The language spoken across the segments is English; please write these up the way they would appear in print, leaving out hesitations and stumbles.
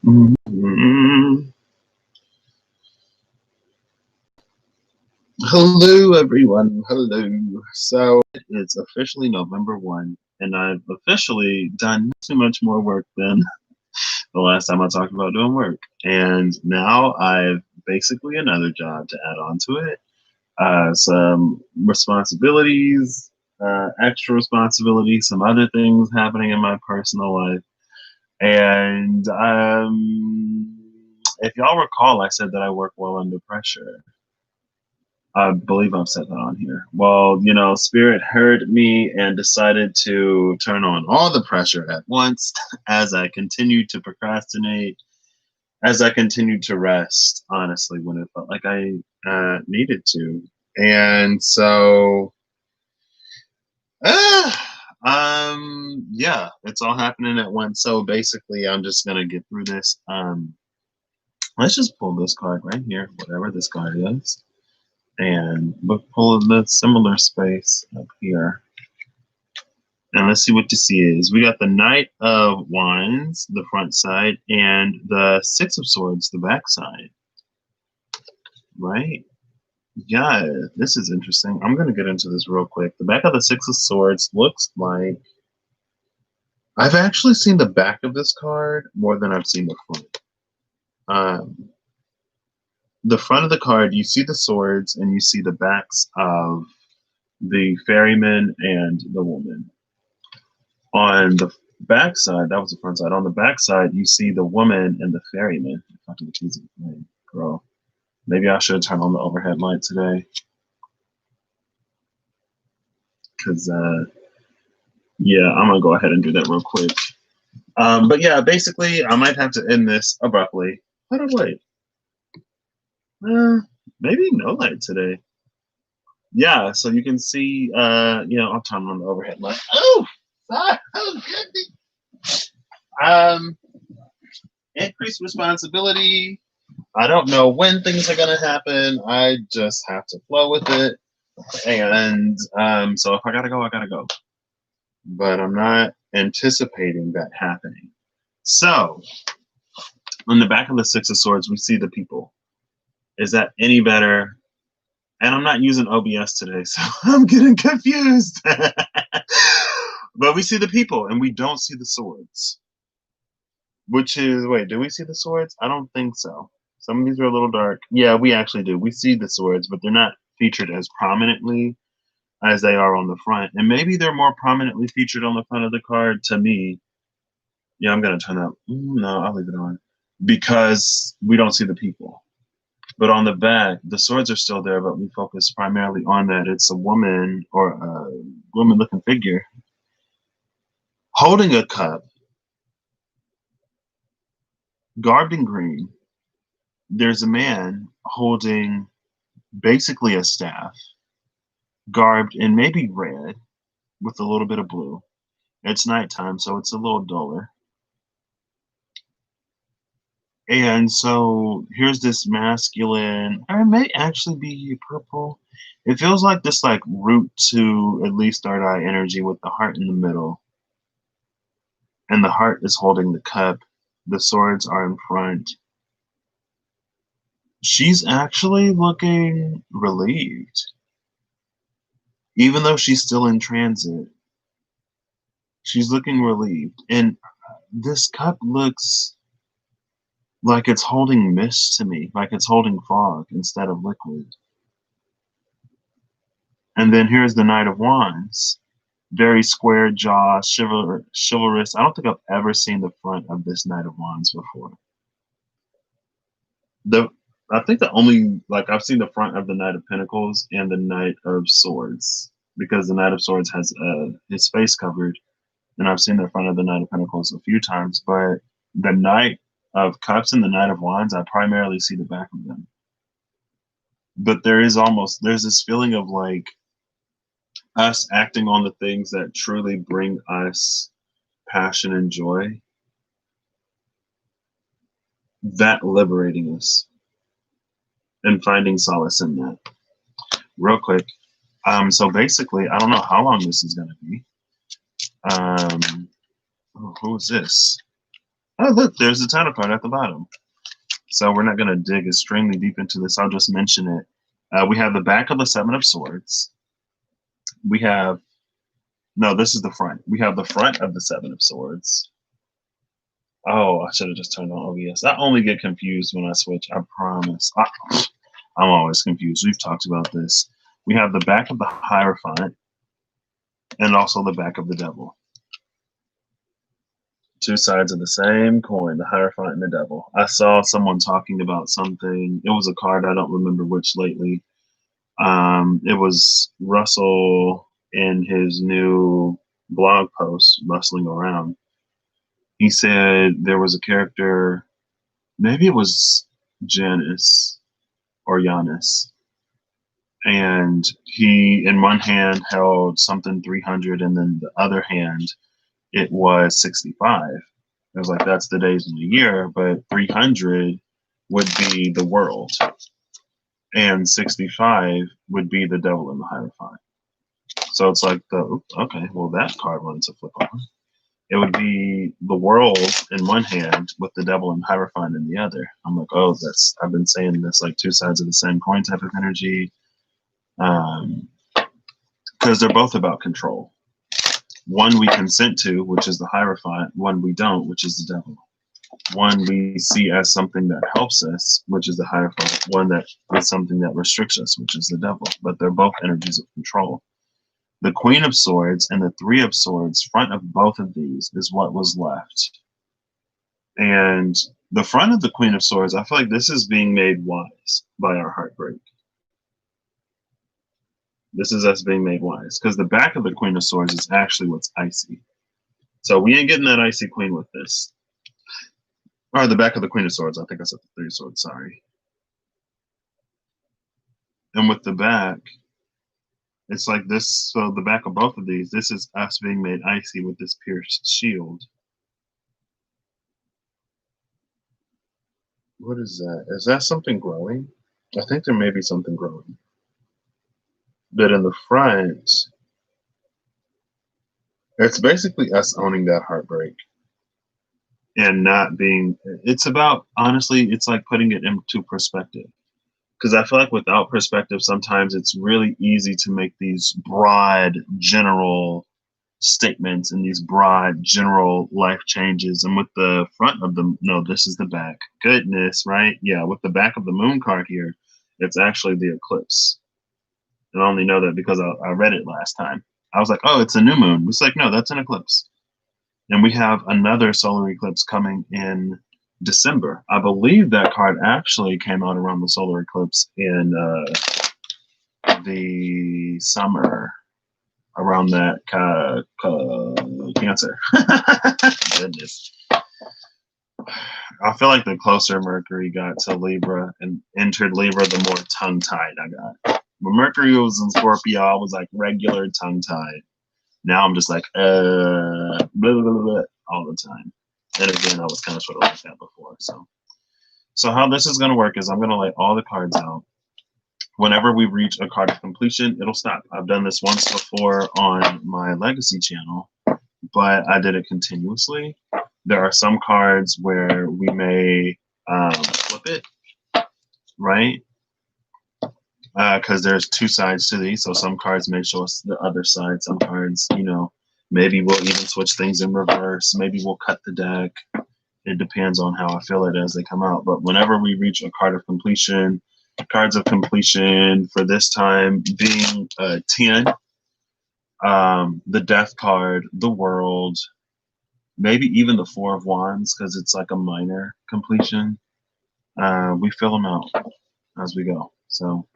Mm. Hello, everyone. Hello. So it is officially November 1, and I've officially done too much more work than the last time I talked about doing work. And now I've basically another job to add on to it. Some responsibilities, extra responsibilities, some other things happening in my personal life. And if y'all recall, I said that I work well under pressure. I believe I've said that on here. Well, Spirit heard me and decided to turn on all the pressure at once as I continued to procrastinate, as I continued to rest, honestly, when it felt like I needed to. And so, uh, yeah, it's all happening at once. So basically, I'm just going to get through this. Let's just pull this card right here, whatever this card is. And we'll pull the similar space up here. And let's see what you see is. We got the Knight of Wands, the front side, and the Six of Swords, the back side. Right? Yeah, this is interesting. I'm going to get into this real quick. The back of the Six of Swords looks like... I've actually seen the back of this card more than I've seen the front. The front of the card, you see the swords, and you see the backs of the ferryman and the woman. On the back side, that was the front side. On the back side, you see the woman and the ferryman. If I can get easy, girl. Maybe I should turn on the overhead light today. Because, yeah, I'm going to go ahead and do that real quick. But yeah, basically, I might have to end this abruptly. How do I wait? Maybe no light today. Yeah, so you can see, I'll turn on the overhead light. Oh, goodness. Increased responsibility. I don't know when things are going to happen. I just have to flow with it. And so if I got to go, I got to go. But I'm not anticipating that happening. So on the back of the Six of Swords, we see the people. Is that any better? And I'm not using OBS today, so I'm getting confused. But we see the people and we don't see the swords. Which is, wait, do we see the swords? I don't think so. Some of these are a little dark. Yeah, we actually do. We see the swords, but they're not featured as prominently as they are on the front. And maybe they're more prominently featured on the front of the card to me. Yeah, I'm going to turn that. No, I'll leave it on. Because we don't see the people. But on the back, the swords are still there, but we focus primarily on that. It's a woman or a woman-looking figure holding a cup, garbed in green. There's a man holding basically a staff, garbed in maybe red with a little bit of blue. It's nighttime, so it's a little duller. And so here's this masculine, or it may actually be purple. It feels like this like root to at least third eye energy with the heart in the middle. And the heart is holding the cup. The swords are in front. She's actually looking relieved. Even though she's still in transit, she's looking relieved. And this cup looks like it's holding mist to me, like it's holding fog instead of liquid. And then here's the Knight of Wands. Very square jaw, chivalrous. I don't think I've ever seen the front of this Knight of Wands before. I think the only, I've seen the front of the Knight of Pentacles and the Knight of Swords, because the Knight of Swords has his face covered, and I've seen the front of the Knight of Pentacles a few times, but the Knight of Cups and the Knight of Wands, I primarily see the back of them. But there's this feeling of like us acting on the things that truly bring us passion and joy, that liberating us and finding solace in that. Real quick. So basically, I don't know how long this is going to be. Who is this? Oh, look, there's the title card at the bottom. So we're not going to dig extremely deep into this. I'll just mention it. We have the back of the Seven of Swords. We have, no, this is the front. We have the front of the Seven of Swords. Oh, I should have just turned on OBS. I only get confused when I switch. I promise. I'm always confused. We've talked about this. We have the back of the Hierophant and also the back of the Devil. Two sides of the same coin, the Hierophant and the Devil. I saw someone talking about something. It was a card, I don't remember which lately. It was Russell in his new blog post, Rustling Around. He said there was a character, maybe it was Janice or Giannis, and he in one hand held something 300, and then the other hand it was 65. It was like, that's the days of the year, but 300 would be the world, and 65 would be the Devil and the Hierophant. So it's like okay, well that card wanted to flip on. It would be the world in one hand with the Devil and Hierophant in the other. I'm like, oh, I've been saying this, like two sides of the same coin type of energy. Because they're both about control. One we consent to, which is the Hierophant. One we don't, which is the Devil. One we see as something that helps us, which is the Hierophant. One that is something that restricts us, which is the Devil. But they're both energies of control. The Queen of Swords and the Three of Swords, front of both of these is what was left. And the front of the Queen of Swords, I feel like this is being made wise by our heartbreak. This is us being made wise, because the back of the Queen of Swords is actually what's icy. So we ain't getting that icy queen with this. Or the back of the Queen of Swords. I think I said the Three of Swords, sorry. And with the back, it's like this. So the back of both of these, this is us being made icy with this pierced shield. What is that? Is that something growing? I think there may be something growing. But in the front, it's basically us owning that heartbreak and not being, it's about, honestly, it's like putting it into perspective. Because I feel like without perspective, sometimes it's really easy to make these broad, general statements and these broad, general life changes. And with the front of them, no, this is the back. Goodness, right? Yeah, with the back of the moon card here, it's actually the eclipse. And I only know that because I read it last time. I was like, oh, it's a new moon. It's like, no, that's an eclipse. And we have another solar eclipse coming in December. I believe that card actually came out around the solar eclipse in the summer, around that Cancer. Goodness. I feel like the closer Mercury got to Libra and entered Libra, the more tongue-tied I got. When Mercury was in Scorpio, I was like regular tongue-tied. Now I'm just like, blah, blah, blah, all the time. And again, I was kind of sort of like that before. So how this is going to work is I'm going to lay all the cards out. Whenever we reach a card of completion, it'll stop. I've done this once before on my Legacy channel, but I did it continuously. There are some cards where we may flip it, right? Because there's two sides to these. So some cards may show us the other side. Some cards, maybe we'll even switch things in reverse. Maybe we'll cut the deck. It depends on how I feel it as they come out. But whenever we reach a card of completion, cards of completion for this time being 10, the Death card, the World, maybe even the Four of Wands, because it's like a minor completion. We fill them out as we go. So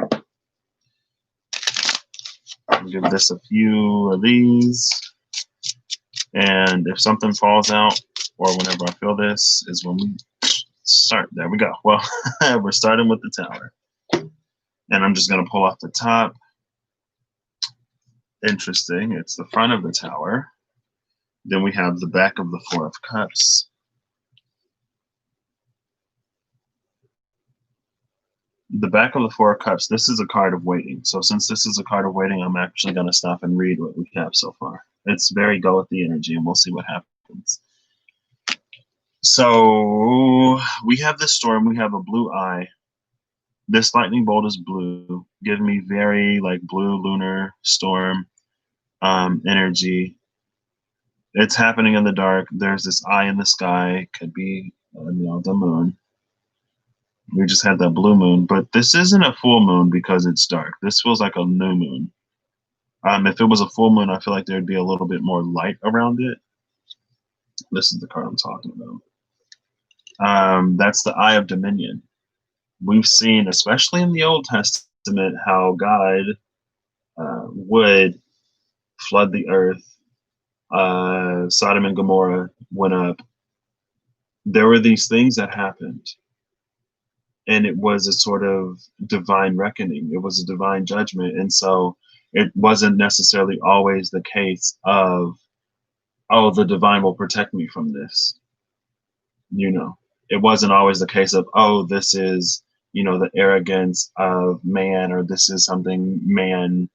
I'll give this a few of these. And if something falls out, or whenever I feel this, is when we start. There we go. Well, we're starting with the Tower. And I'm just going to pull off the top. Interesting. It's the front of the Tower. Then we have the back of the Four of Cups. The back of the Four of Cups, this is a card of waiting. So since this is a card of waiting, I'm actually going to stop and read what we have so far. It's very go with the energy, and we'll see what happens. So we have this storm. We have a blue eye. This lightning bolt is blue, giving me very like blue lunar storm energy. It's happening in the dark. There's this eye in the sky. Could be the moon. We just had that blue moon, but this isn't a full moon because it's dark. This feels like a new moon. If it was a full moon, I feel like there'd be a little bit more light around it. This is the card I'm talking about. That's the Eye of Dominion. We've seen, especially in the Old Testament, how God would flood the earth. Sodom and Gomorrah went up. There were these things that happened, and it was a sort of divine reckoning. It was a divine judgment, and so it wasn't necessarily always the case of, oh, the divine will protect me from this. It wasn't always the case of, oh, this is the arrogance of man, or this is something man.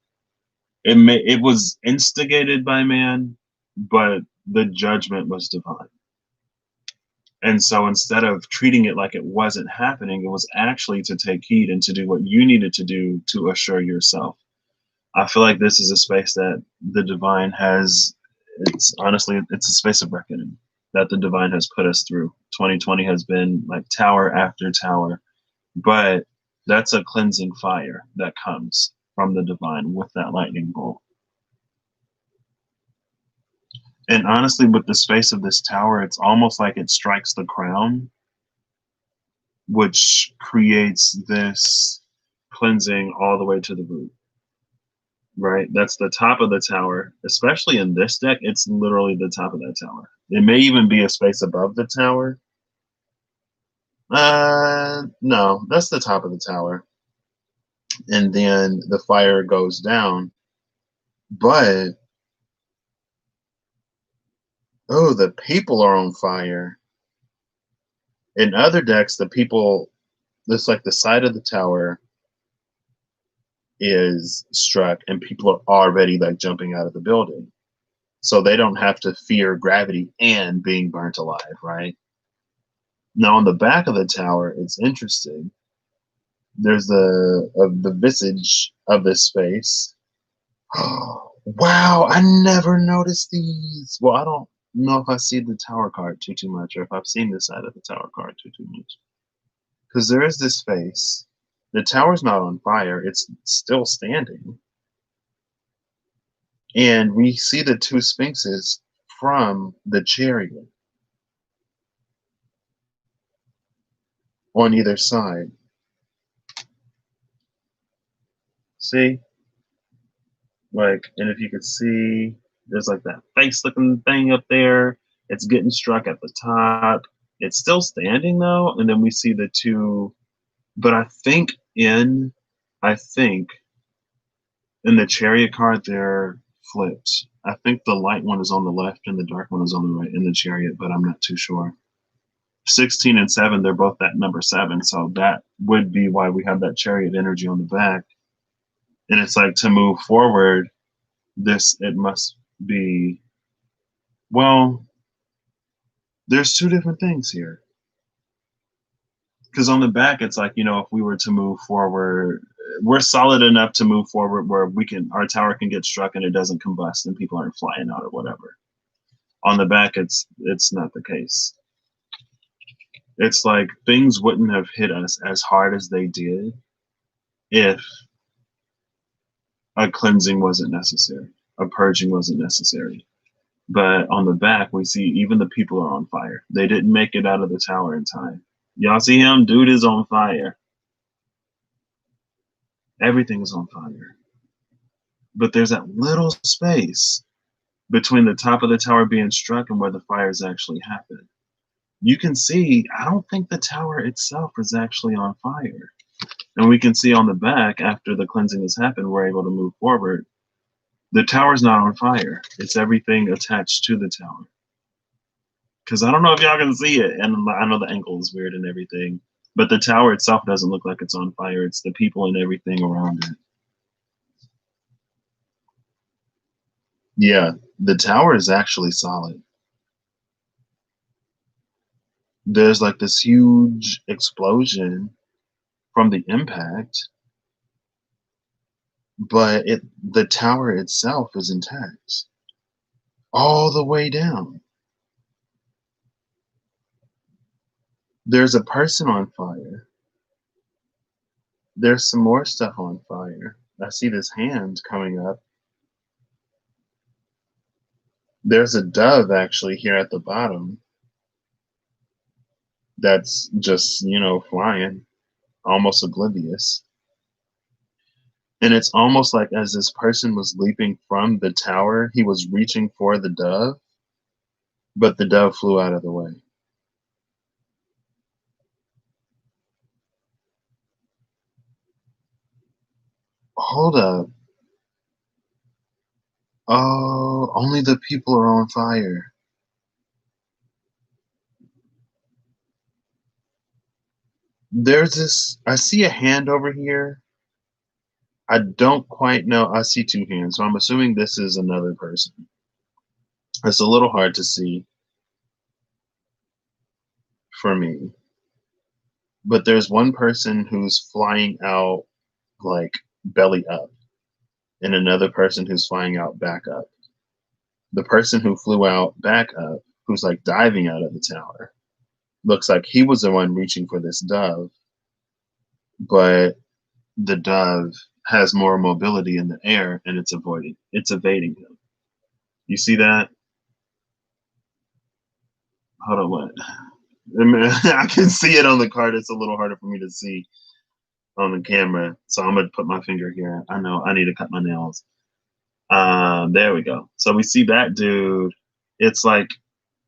It was instigated by man, but the judgment was divine. And so instead of treating it like it wasn't happening, it was actually to take heed and to do what you needed to do to assure yourself. I feel like this is a space that the divine has, it's a space of reckoning that the divine has put us through. 2020 has been like tower after tower, but that's a cleansing fire that comes from the divine with that lightning bolt. And honestly, with the space of this tower, it's almost like it strikes the crown, which creates this cleansing all the way to the root. Right? That's the top of the tower. Especially in this deck, it's literally the top of that tower. It may even be a space above the tower. No, that's the top of the tower. And then the fire goes down. But, oh, the people are on fire. In other decks, the people, it's like the side of the tower is struck and people are already like jumping out of the building. So they don't have to fear gravity and being burnt alive, right? Now on the back of the tower, it's interesting. There's the visage of this space. Wow, I never noticed these. Well, I don't know if I see the tower card too much, or if I've seen this side of the tower card too much. Because there is this face. The tower's not on fire, it's still standing. And we see the two sphinxes from the chariot on either side. See? Like, and if you could see, there's like that face looking thing up there. It's getting struck at the top. It's still standing though. And then we see the two, but I think in the chariot card, they're flipped. I think the light one is on the left and the dark one is on the right in the chariot, but I'm not too sure. 16 and 7, they're both that number 7. So that would be why we have that chariot energy on the back. And it's like, to move forward, it must be, well, there's two different things here. Because on the back, it's like, if we were to move forward, we're solid enough to move forward where our tower can get struck and it doesn't combust and people aren't flying out or whatever. On the back, it's not the case. It's like things wouldn't have hit us as hard as they did if a cleansing wasn't necessary, a purging wasn't necessary. But on the back, we see even the people are on fire. They didn't make it out of the tower in time. Y'all see him? Dude is on fire. Everything is on fire. But there's that little space between the top of the tower being struck and where the fires actually happen. You can see, I don't think the tower itself is actually on fire. And we can see on the back, after the cleansing has happened, we're able to move forward. The tower's not on fire. It's everything attached to the tower. Because I don't know if y'all can see it, and I know the angle is weird and everything, but the tower itself doesn't look like it's on fire. It's the people and everything around it. Yeah, the tower is actually solid. There's like this huge explosion from the impact, but the tower itself is intact all the way down. There's a person on fire. There's some more stuff on fire. I see this hand coming up. There's a dove actually here at the bottom that's just, flying, almost oblivious. And it's almost like as this person was leaping from the tower, he was reaching for the dove, but the dove flew out of the way. Hold up. Oh, only the people are on fire. There's this, I see a hand over here. I don't quite know. I see two hands, so I'm assuming this is another person. It's a little hard to see for me. But there's one person who's flying out like belly up, and another person who's flying out back up. The person who flew out back up, who's like diving out of the tower, looks like he was the one reaching for this dove, but the dove has more mobility in the air and it's evading him. You see that? Hold on, what? I can see it on the card. It's a little harder for me to see on the camera. So I'm gonna put my finger here. I know I need to cut my nails. There we go. So we see that dude. It's like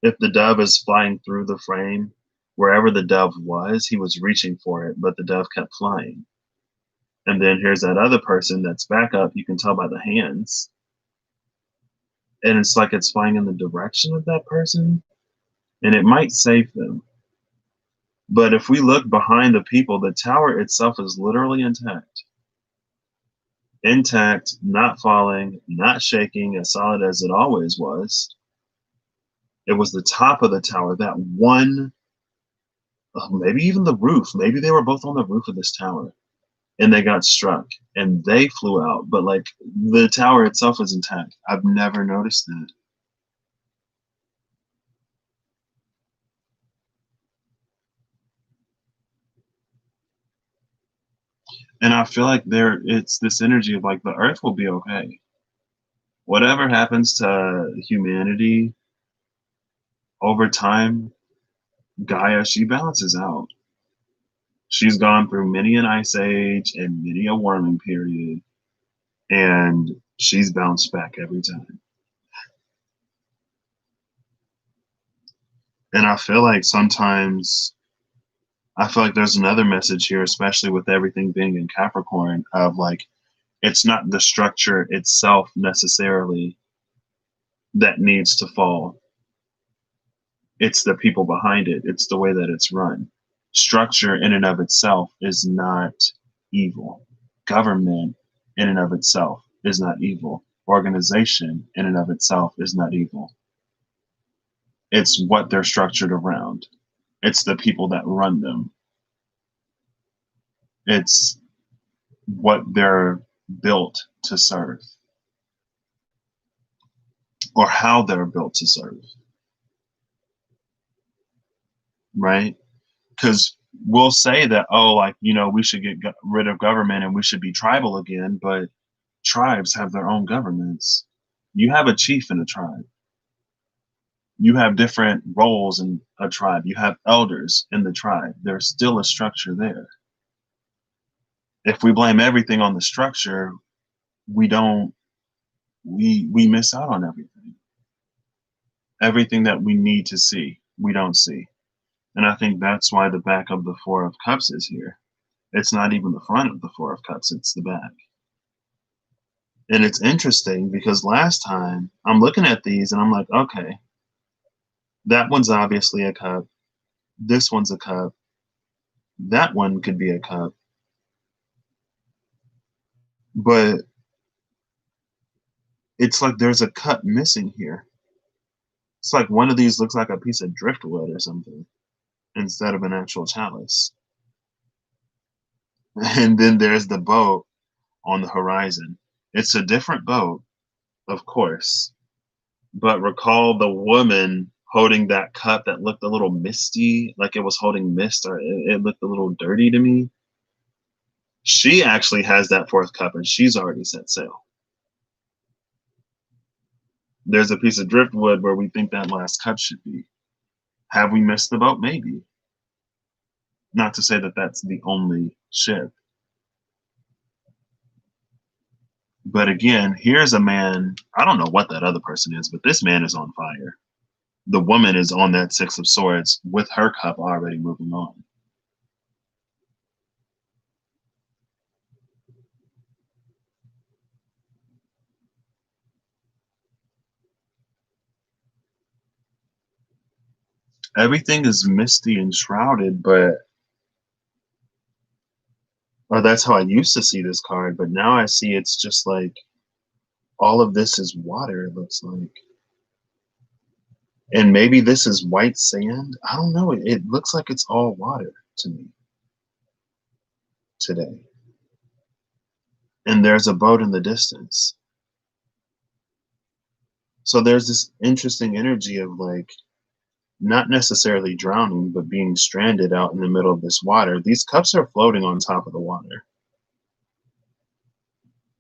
if the dove is flying through the frame, wherever the dove was, he was reaching for it, but the dove kept flying. And then here's that other person that's back up. You can tell by the hands. And it's like it's flying in the direction of that person, and it might save them. But if we look behind the people, the tower itself is literally intact. Intact, not falling, not shaking, as solid as it always was. It was the top of the tower, that one, maybe even the roof. Maybe they were both on the roof of this tower and they got struck and they flew out. But like the tower itself is intact. I've never noticed that. And I feel like it's this energy of like the earth will be okay. Whatever happens to humanity over time, Gaia, she balances out. She's gone through many an ice age and many a warming period, and she's bounced back every time. And I feel like there's another message here, especially with everything being in Capricorn, of like, it's not the structure itself necessarily that needs to fall. It's the people behind it. It's the way that it's run. Structure in and of itself is not evil. Government in and of itself is not evil. Organization in and of itself is not evil. It's what they're structured around. It's the people that run them. It's what they're built to serve or how they're built to serve, right? Because we'll say that, oh, like, we should get rid of government and we should be tribal again, but tribes have their own governments. You have a chief in a tribe. You have different roles in a tribe. You have elders in the tribe. There's still a structure there. If we blame everything on the structure, we don't we miss out on everything. Everything that we need to see, we don't see. And I think that's why the back of the Four of Cups is here. It's not even the front of the Four of Cups, it's the back. And it's interesting because last time I'm looking at these and I'm like, okay, that one's obviously a cup. This one's a cup. That one could be a cup. But it's like there's a cup missing here. It's like one of these looks like a piece of driftwood or something. instead of an actual chalice. And then there's the boat on the horizon. It's a different boat, of course, but recall the woman holding that cup that looked a little misty, like it was holding mist, or it looked a little dirty to me. She actually has that fourth cup and she's already set sail. There's a piece of driftwood where we think that last cup should be. Have we missed the boat? Maybe. Not to say that that's the only ship. But again, here's a man, I don't know what that other person is, but this man is on fire. The woman is on that Six of Swords with her cup already moving on. Everything is misty and shrouded, but or that's how I used to see this card, but now I see it's just like all of this is water, it looks like. And maybe this is white sand. I don't know. It looks like it's all water to me today. And there's a boat in the distance. So there's this interesting energy of like not necessarily drowning, but being stranded out in the middle of this water. These cups are floating on top of the water,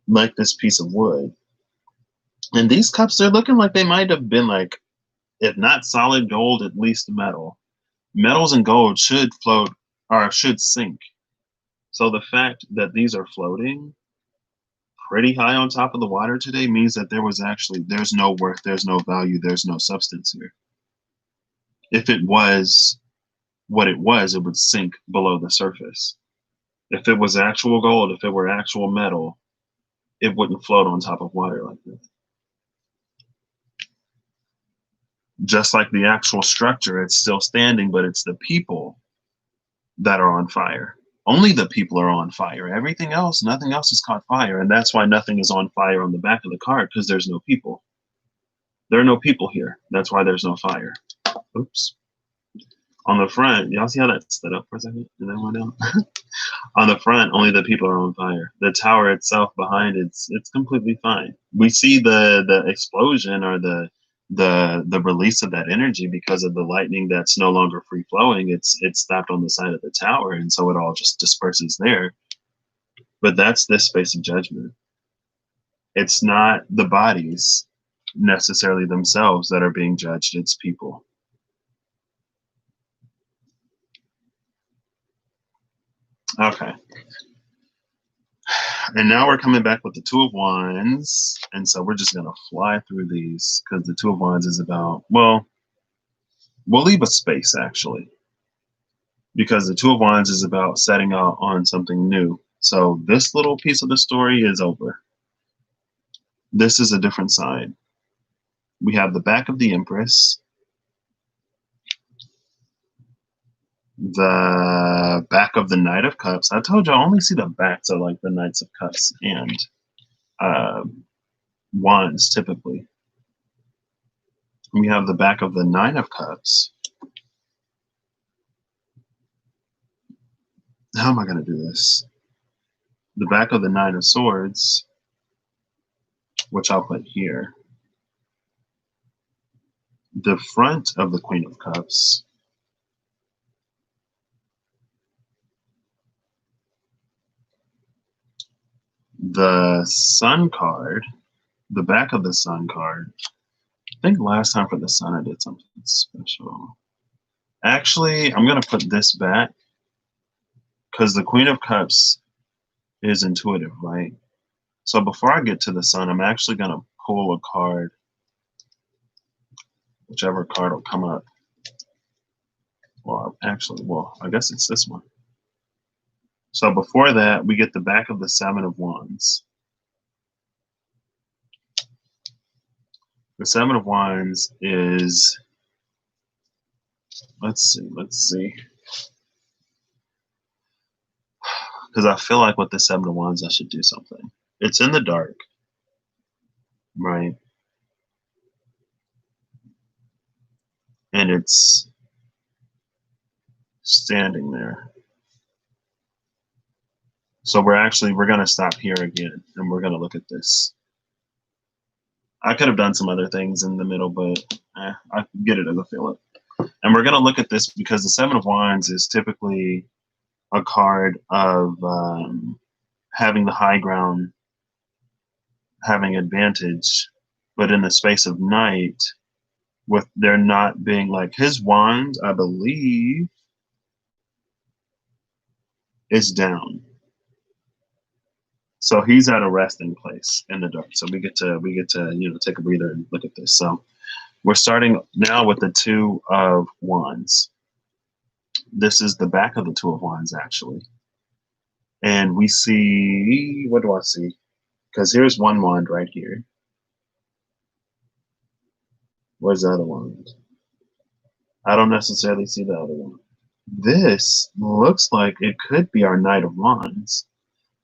like this piece of wood. And these cups, they're looking like they might have been like, if not solid gold, at least metal. Metals and gold should float or should sink. So the fact that these are floating pretty high on top of the water today means that there's no worth, there's no value, there's no substance here. If it was what it was, it would sink below the surface. If it was actual gold, if it were actual metal, it wouldn't float on top of water like this. Just like the actual structure, it's still standing, but it's the people that are on fire. Only the people are on fire. Everything else, nothing else has caught fire. And that's why nothing is on fire on the back of the card, because there's no people. There are no people here. That's why there's no fire. Oops. On the front, y'all see how that stood up for a second and then went down? On the front, only the people are on fire. The tower itself behind it's completely fine. We see the explosion or the release of that energy because of the lightning that's no longer free flowing. It's stopped on the side of the tower, and so it all just disperses there. But that's this space of judgment. It's not the bodies necessarily themselves that are being judged, it's people. Okay. And now we're coming back with the Two of Wands. And so we're just going to fly through these because the Two of Wands is about, well, we'll leave a space actually, because the Two of Wands is about setting out on something new. So this little piece of the story is over. This is a different side. We have the back of the Empress, the back of the Knight of Cups. I told you I only see the backs of like the Knights of Cups and Wands typically. We have the back of the Nine of Cups. How am I going to do this? The back of the Nine of Swords, which I'll put here. The front of the Queen of Cups. The Sun card, the back of the Sun card. I think last time for the Sun I did something special. Actually, I'm going to put this back because the Queen of Cups is intuitive, right? So before I get to the Sun, I'm actually going to pull a card, whichever card will come up. Well, actually, I guess it's this one. So before that, we get the back of the Seven of Wands. The Seven of Wands is, let's see. Because I feel like with the Seven of Wands, I should do something. It's in the dark, right? And it's standing there. So we're going to stop here again, and we're going to look at this. I could have done some other things in the middle, but I get it as a feel it. And we're going to look at this because the Seven of Wands is typically a card of having the high ground, having advantage, but in the space of night, with there not being like his wand, I believe, is down. So he's at a resting place in the dark. So we get to take a breather and look at this. So we're starting now with the Two of Wands. This is the back of the Two of Wands actually. And we see, what do I see? Because here's one wand right here. Where's the other wand? I don't necessarily see the other one. This looks like it could be our Knight of Wands.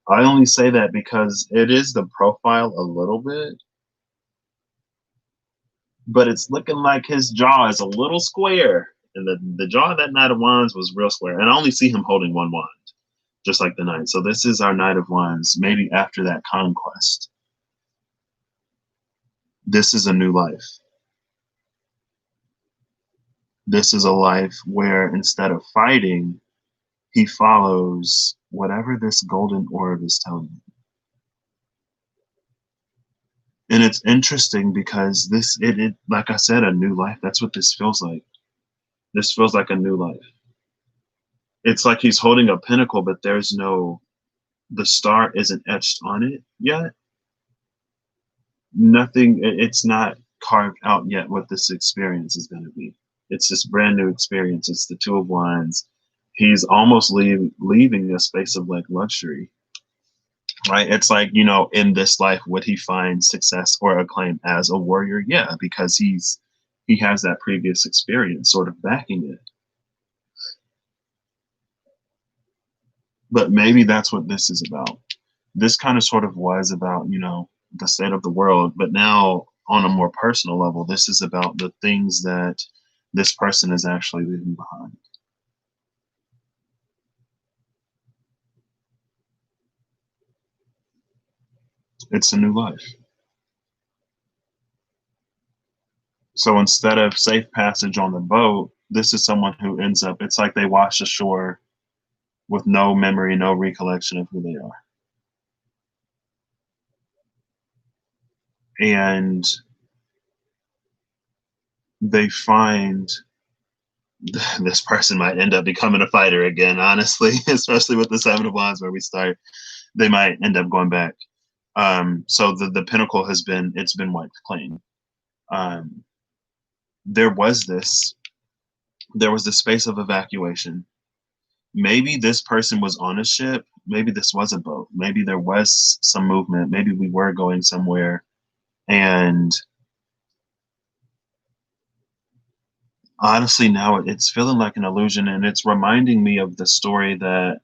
I only say that because it is the profile a little bit, but it's looking like his jaw is a little square. And the jaw of that Knight of Wands was real square. And I only see him holding one wand, just like the Knight. So this is our Knight of Wands, maybe after that conquest. This is a new life. This is a life where instead of fighting, he follows whatever this golden orb is telling him. And it's interesting because this, it like I said, a new life. That's what this feels like. This feels like a new life. It's like he's holding a pinnacle, but there's no, the star isn't etched on it yet. Nothing, it's not carved out yet what this experience is going to be. It's this brand new experience. It's the Two of Wands. He's almost leaving a space of like luxury, right? It's like, in this life, would he find success or acclaim as a warrior? Yeah, because he has that previous experience sort of backing it. But maybe that's what this is about. This kind of sort of was about, the state of the world, but now on a more personal level, this is about the things that this person is actually leaving behind. It's a new life. So instead of safe passage on the boat, this is someone who ends up, it's like they wash ashore with no memory, no recollection of who they are. And they find this person might end up becoming a fighter again, honestly, especially with the Seven of Wands where we start. They might end up going back. So the pinnacle it's been wiped clean. There was this space of evacuation. Maybe this person was on a ship. Maybe this was a boat. Maybe there was some movement. Maybe we were going somewhere. And honestly, now it's feeling like an illusion. And it's reminding me of the story that,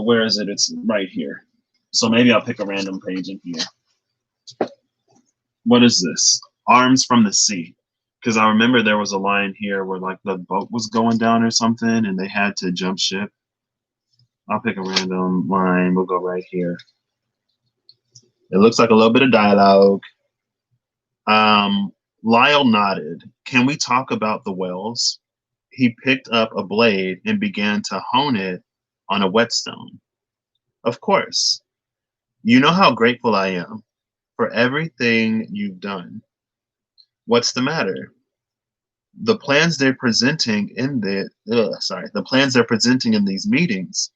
where is it? It's right here. So maybe I'll pick a random page in here. What is this? Arms from the Sea. Because I remember there was a line here where like the boat was going down or something and they had to jump ship. I'll pick a random line. We'll go right here. It looks like a little bit of dialogue. Lyle nodded. Can we talk about the whales? He picked up a blade and began to hone it on a whetstone. Of course. You know how grateful I am for everything you've done. What's the matter? The plans they're presenting in the plans they're presenting in these meetings,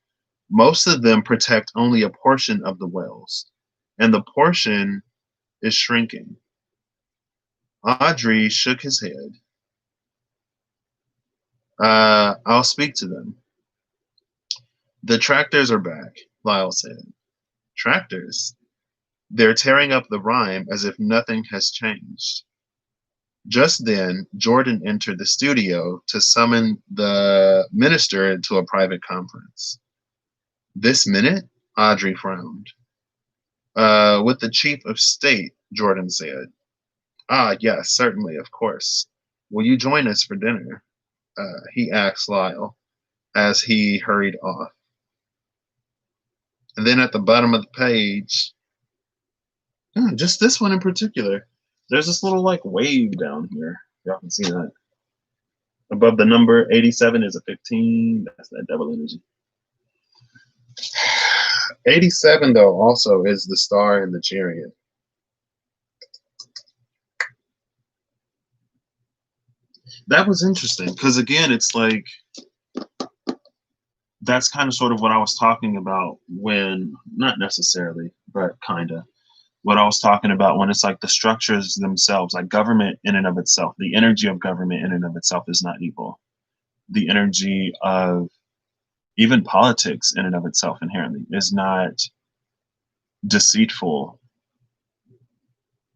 most of them protect only a portion of the whales, and the portion is shrinking. Audrey shook his head. I'll speak to them. The tractors are back, Lyle said. Tractors? They're tearing up the rhyme as if nothing has changed. Just then, Jordan entered the studio to summon the minister to a private conference. This minute? Audrey frowned. With the chief of state, Jordan said. Ah, yes, certainly, of course. Will you join us for dinner? he asked Lyle as he hurried off. And then at the bottom of the page, just this one in particular, there's this little like wave down here. Y'all can see that. Above the number 87 is a 15. That's that double energy. 87 though also is the star in the chariot. That was interesting because again, it's like that's kind of sort of what I was talking about when, not necessarily, but kind of what I was talking about when it's like the structures themselves, like government in and of itself, the energy of government in and of itself is not evil. The energy of even politics in and of itself inherently is not deceitful.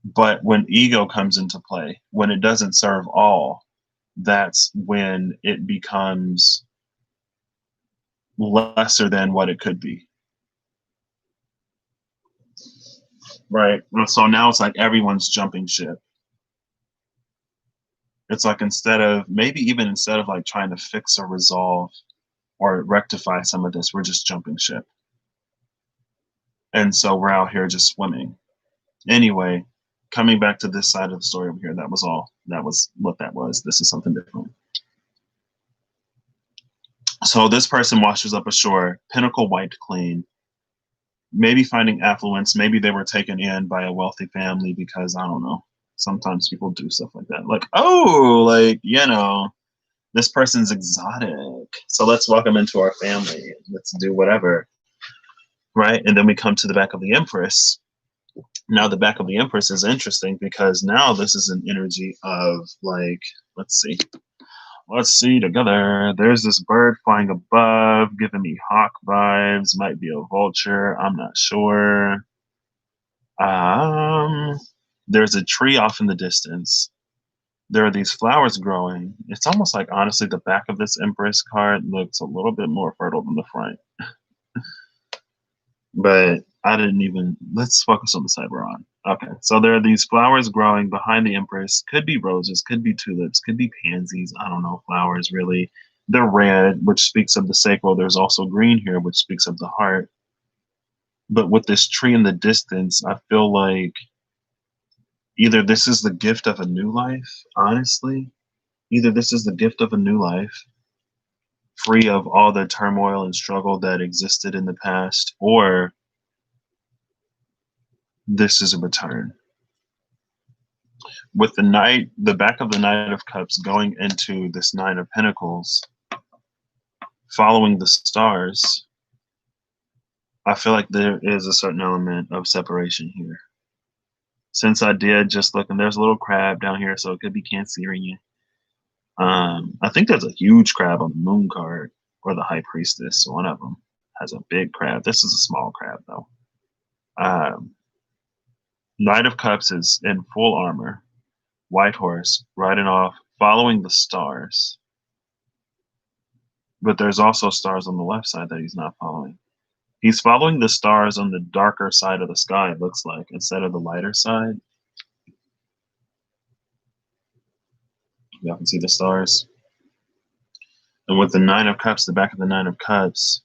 But when ego comes into play, when it doesn't serve all, that's when it becomes lesser than what it could be. Right. So now it's like everyone's jumping ship. It's like instead of like trying to fix or resolve or rectify some of this, we're just jumping ship. And so we're out here just swimming. Anyway, coming back to this side of the story over here, that was all. That was what that was. This is something different. So this person washes up ashore, pinnacle wiped clean, maybe finding affluence. Maybe they were taken in by a wealthy family because I don't know. Sometimes people do stuff like that. Like, oh, like, this person's exotic. So let's welcome into our family. Let's do whatever. Right. And then we come to the back of the Empress. Now the back of the Empress is interesting because now this is an energy of like, let's see together. There's this bird flying above, giving me hawk vibes. Might be a vulture. I'm not sure. There's a tree off in the distance. There are these flowers growing. It's almost like, honestly, the back of this Empress card looks a little bit more fertile than the front. But I didn't even, let's focus on the side we're on. Okay, so there are these flowers growing behind the Empress. Could be roses, could be tulips, could be pansies. I don't know, flowers really. They're red, which speaks of the sacral. There's also green here, which speaks of the heart. But with this tree in the distance, I feel like either this is the gift of a new life, honestly. Either this is the gift of a new life, free of all the turmoil and struggle that existed in the past, or this is a return. With the back of the Knight of Cups going into this Nine of Pentacles, following the stars, I feel like there is a certain element of separation here. Since I did just look, and there's a little crab down here, so it could be Cancerian. I think there's a huge crab on the Moon card, or the High Priestess. One of them has a big crab. This is a small crab, though. Knight of Cups is in full armor, white horse, riding off, following the stars. But there's also stars on the left side that he's not following. He's following the stars on the darker side of the sky, it looks like, instead of the lighter side. Y'all can see the stars. And with the Nine of Cups, the back of the Nine of Cups,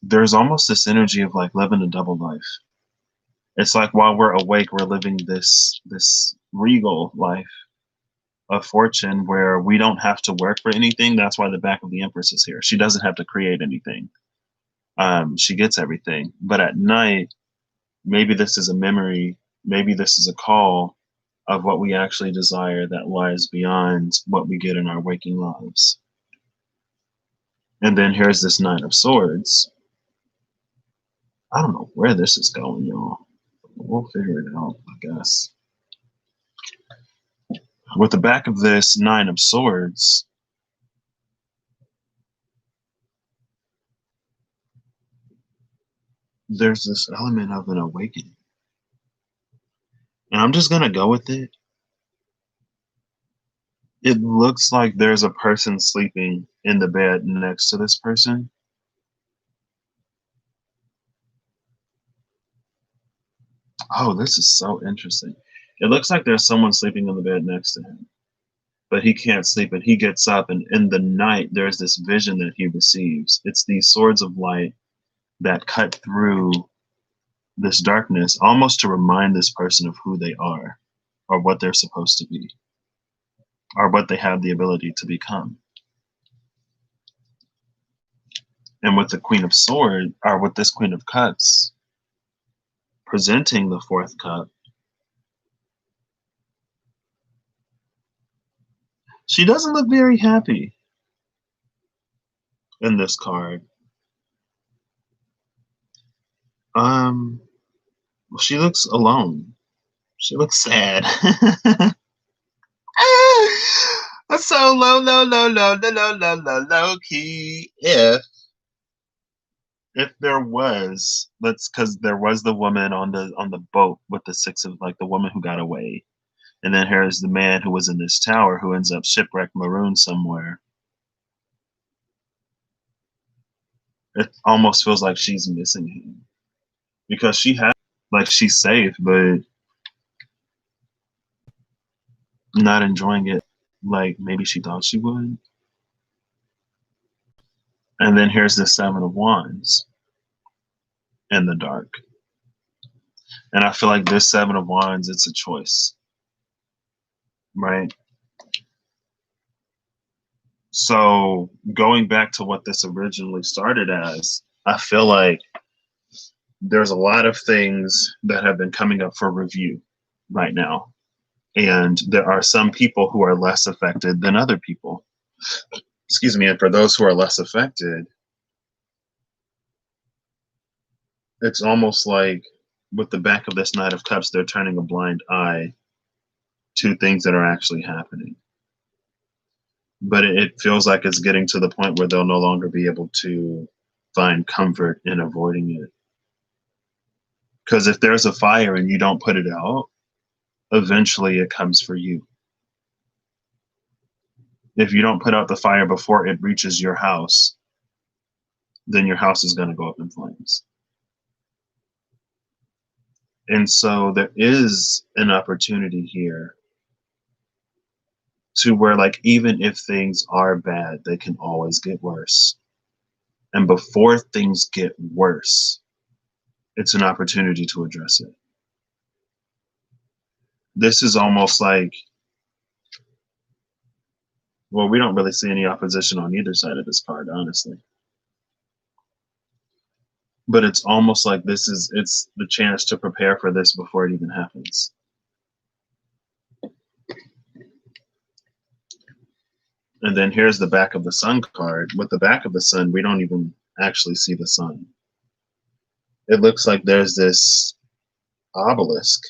there's almost this energy of like living a double life. It's like while we're awake, we're living this regal life of fortune where we don't have to work for anything. That's why the back of the Empress is here. She doesn't have to create anything. She gets everything. But at night, maybe this is a memory, maybe this is a call of what we actually desire that lies beyond what we get in our waking lives. And then here's this Nine of Swords. I don't know where this is going, y'all. We'll figure it out, I guess. With the back of this Nine of Swords, there's this element of an awakening. And I'm just going to go with it. It looks like there's a person sleeping in the bed next to this person. Oh, this is so interesting. It looks like there's someone sleeping in the bed next to him. but he can't sleep, and he gets up, and in the night there's this vision that he receives. It's these swords of light that cut through this darkness, almost to remind this person of who they are, or what they're supposed to be, or what they have the ability to become. And with the Queen of Swords, or with this Queen of Cups, presenting the fourth cup, she doesn't look very happy in this card. She looks alone. She looks sad. So low key. If there was, because there was the woman on the boat with the six of, like, the woman who got away, and then here's the man who was in this tower who ends up shipwrecked, marooned somewhere. It almost feels like she's missing him, because she has, like, she's safe, but not enjoying it like maybe she thought she would. And then here's the Seven of Wands in the dark. And I feel like this Seven of Wands, it's a choice, right? So going back to what this originally started as, I feel like there's a lot of things that have been coming up for review right now. And there are some people who are less affected than other people. Excuse me. And for those who are less affected, it's almost like with the back of this Knight of Cups, they're turning a blind eye to things that are actually happening. But it feels like it's getting to the point where they'll no longer be able to find comfort in avoiding it. Because if there's a fire and you don't put it out, eventually it comes for you. If you don't put out the fire before it reaches your house, then your house is going to go up in flames. And so there is an opportunity here to where, like, even if things are bad, they can always get worse. And before things get worse, it's an opportunity to address it. This is almost like, well, we don't really see any opposition on either side of this card, honestly. But it's almost like it's the chance to prepare for this before it even happens. And then here's the back of the Sun card. With the back of the Sun, we don't even actually see the sun. It looks like there's this obelisk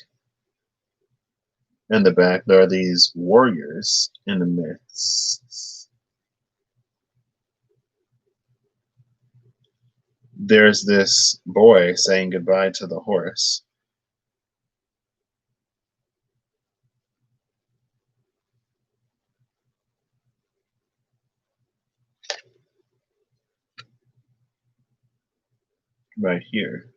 in the back. There are these warriors in the midst. There's this boy saying goodbye to the horse. Right here.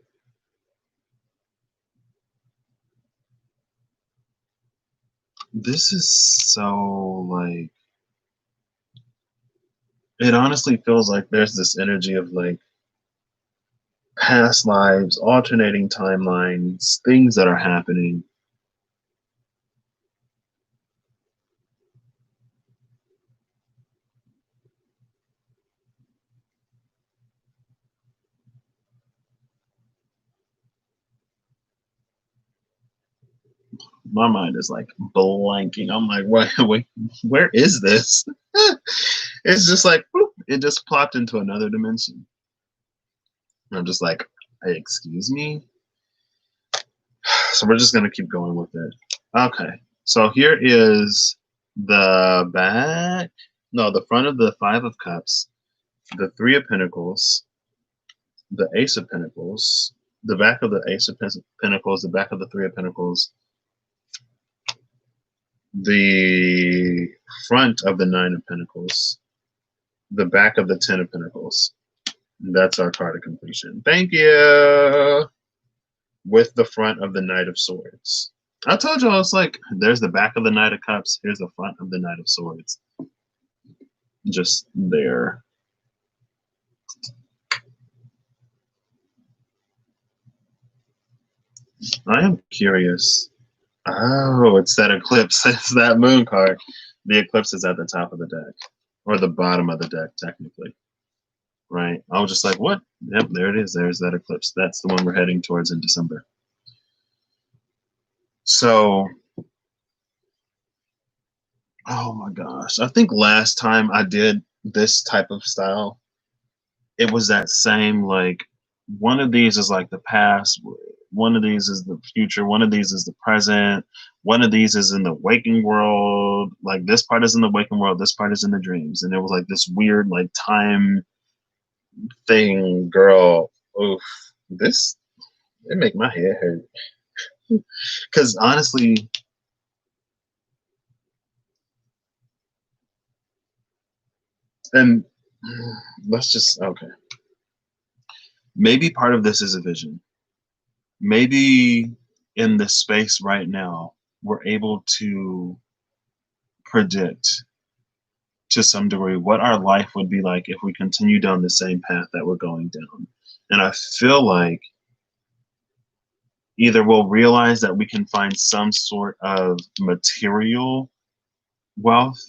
This is so, like, it honestly feels like there's this energy of, like, past lives, alternating timelines, things that are happening. My mind is like blanking. I'm like, wait, where is this? It's just like, whoop, it just plopped into another dimension. And I'm just like, hey, excuse me? So we're just going to keep going with it. Okay. So here is the back. No, the front of the Five of Cups, the Three of Pentacles, the Ace of Pentacles, the back of the Ace of Pentacles, the back of the Three of Pentacles, the front of the Nine of Pentacles, the back of the Ten of Pentacles. That's our card of completion. Thank you. With the front of the Knight of Swords. I told you, it's like there's the back of the Knight of Cups. Here's the front of the Knight of Swords. Just there. I am curious. Oh, it's that eclipse. It's that moon card. The eclipse is at the top of the deck, or the bottom of the deck, technically. Right? I was just like, what? Yep, there it is. There's that eclipse. That's the one we're heading towards in December. So, oh my gosh. I think last time I did this type of style, it was that same like one of these is like the past, one of these is the future, one of these is the present, one of these is in the waking world, like this part is in the waking world, this part is in the dreams, and it was like this weird like time thing. Girl, oof, this it make my head hurt because honestly, and let's just okay, maybe part of this is a vision. Maybe in this space right now we're able to predict to some degree what our life would be like if we continue down the same path that we're going down. And I feel like either we'll realize that we can find some sort of material wealth,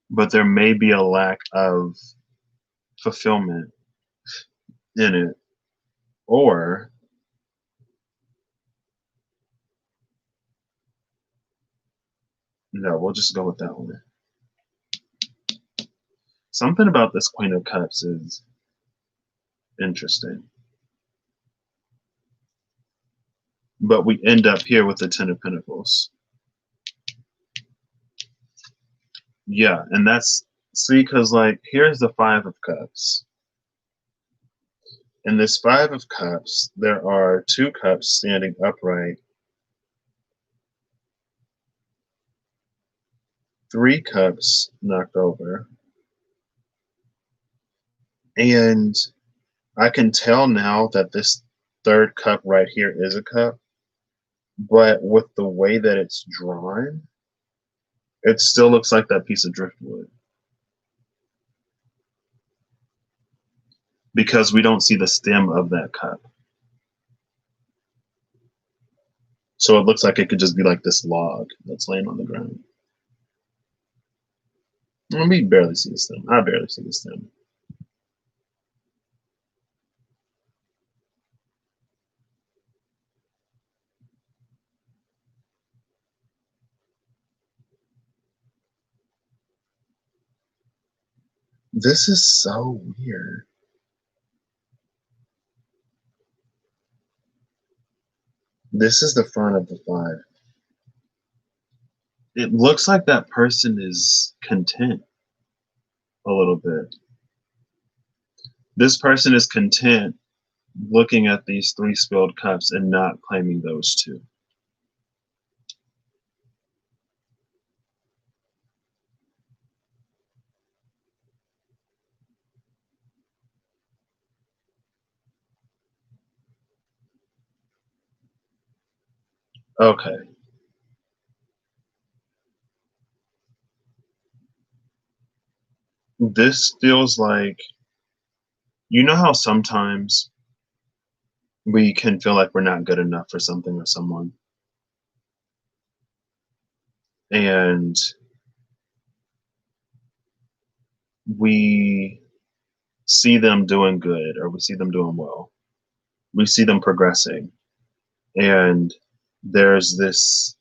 but there may be a lack of fulfillment in it. Or no, we'll just go with that one. Something about this Queen of Cups is interesting. But we end up here with the Ten of Pentacles. Yeah, and that's see, because like here's the Five of Cups. In this Five of Cups, there are two cups standing upright, three cups knocked over, and I can tell now that this third cup right here is a cup, but with the way that it's drawn, it still looks like that piece of driftwood because we don't see the stem of that cup. So it looks like it could just be like this log that's laying on the ground. We barely see the stem. I barely see the stem. This is so weird. This is the front of the five. It looks like that person is content a little bit. This person is content looking at these three spilled cups and not claiming those two. Okay. This feels like, you know how sometimes we can feel like we're not good enough for something or someone, and we see them doing good or we see them doing well. We see them progressing, and there's this.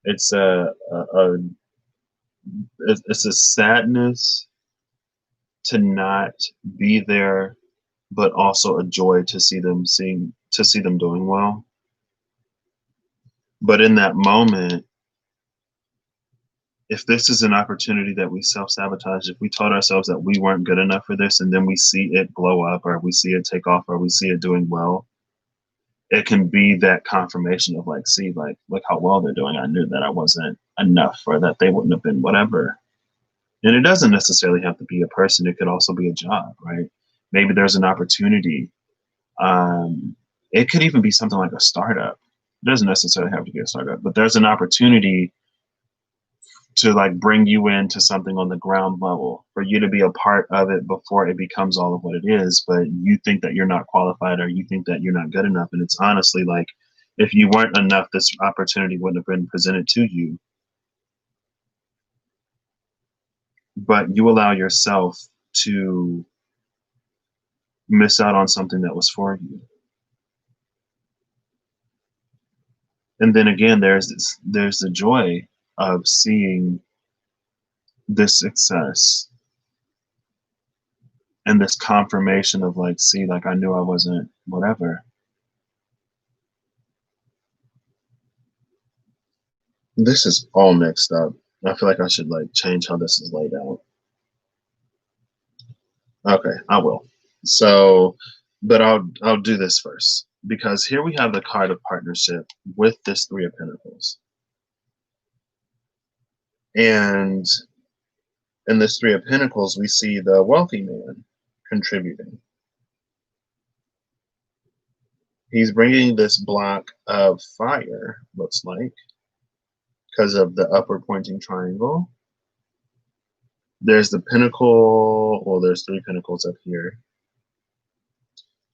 It's it's a sadness to not be there, but also a joy to see them doing well. But in that moment, if this is an opportunity that we self-sabotage, if we told ourselves that we weren't good enough for this and then we see it blow up or we see it take off or we see it doing well, it can be that confirmation of like, see, like, look how well they're doing. I knew that I wasn't enough or that they wouldn't have been whatever. And it doesn't necessarily have to be a person. It could also be a job, right? Maybe there's an opportunity. It could even be something like a startup. It doesn't necessarily have to be a startup, but there's an opportunity to like bring you into something on the ground level for you to be a part of it before it becomes all of what it is. But you think that you're not qualified or you think that you're not good enough. And it's honestly like, if you weren't enough, this opportunity wouldn't have been presented to you. But you allow yourself to miss out on something that was for you. And then again, there's the joy of seeing this success and this confirmation of like, see, like I knew I wasn't whatever. This is all mixed up. I feel like I should like change how this is laid out. Okay, I will. So, but I'll do this first because here we have the card of partnership with this Three of Pentacles. And in this Three of Pentacles, we see the wealthy man contributing. He's bringing this block of fire, looks like, because of the upward pointing triangle. There's the pentacle, well, there's three pentacles up here.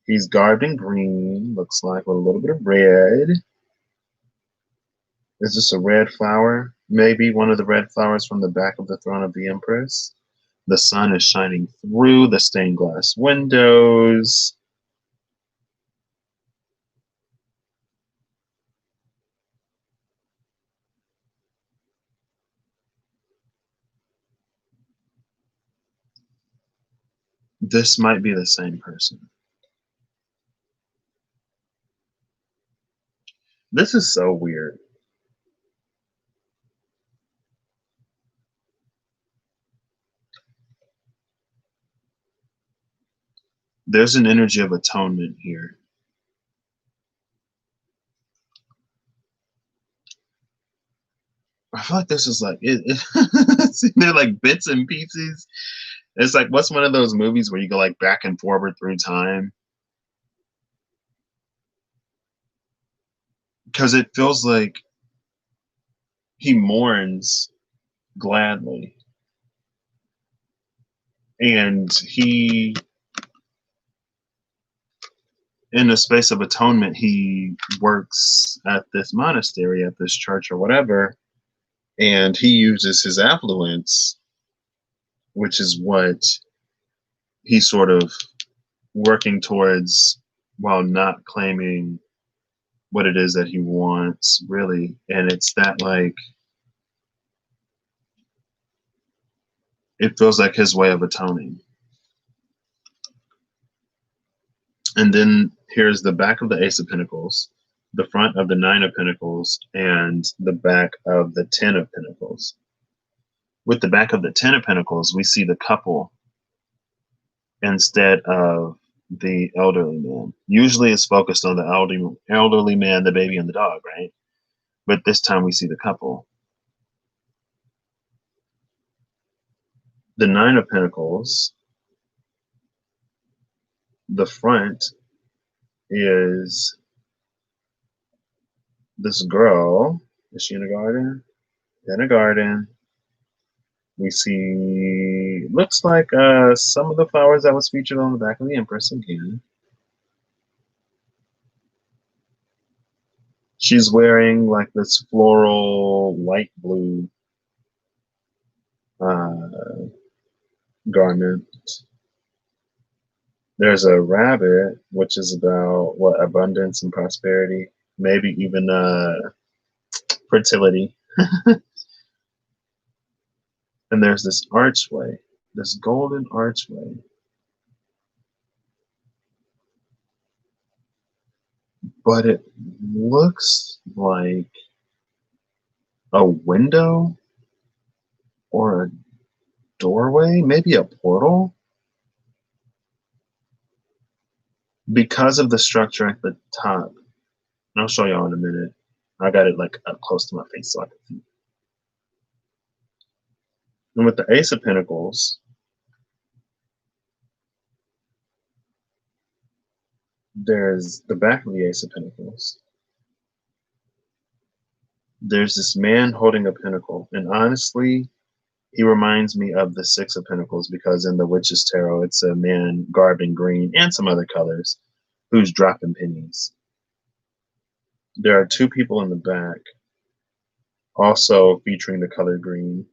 He's garbed in green, looks like, with a little bit of red. Is this a red flower? Maybe one of the red flowers from the back of the throne of the Empress. The sun is shining through the stained glass windows. This might be the same person. This is so weird. There's an energy of atonement here. I feel like this is like they're like bits and pieces. It's like, what's one of those movies where you go like back and forward through time? Because it feels like he mourns gladly, and he, in a space of atonement, he works at this monastery, at this church or whatever, and he uses his affluence, which is what he's sort of working towards while not claiming what it is that he wants, really. And it's that, like, it feels like his way of atoning. And then here's the back of the Ace of Pentacles, the front of the Nine of Pentacles, and the back of the Ten of Pentacles. With the back of the Ten of Pentacles, we see the couple instead of the elderly man. Usually it's focused on the elderly man, the baby, and the dog, right? But this time we see the couple. The Nine of Pentacles, the front is this girl. Is she in a garden? In a garden. We see, looks like some of the flowers that was featured on the back of the Empress again. She's wearing like this floral light blue garment. There's a rabbit, which is about what, abundance and prosperity, maybe even fertility. And there's this archway, this golden archway. But it looks like a window or a doorway, maybe a portal, because of the structure at the top. And I'll show y'all in a minute. I got it like up close to my face so I can see. And with the Ace of Pentacles, there's the back of the Ace of Pentacles. There's this man holding a pinnacle, and honestly, he reminds me of the Six of Pentacles because in the Witch's Tarot, it's a man garbed in green and some other colors who's dropping pennies. There are two people in the back, also featuring the color green.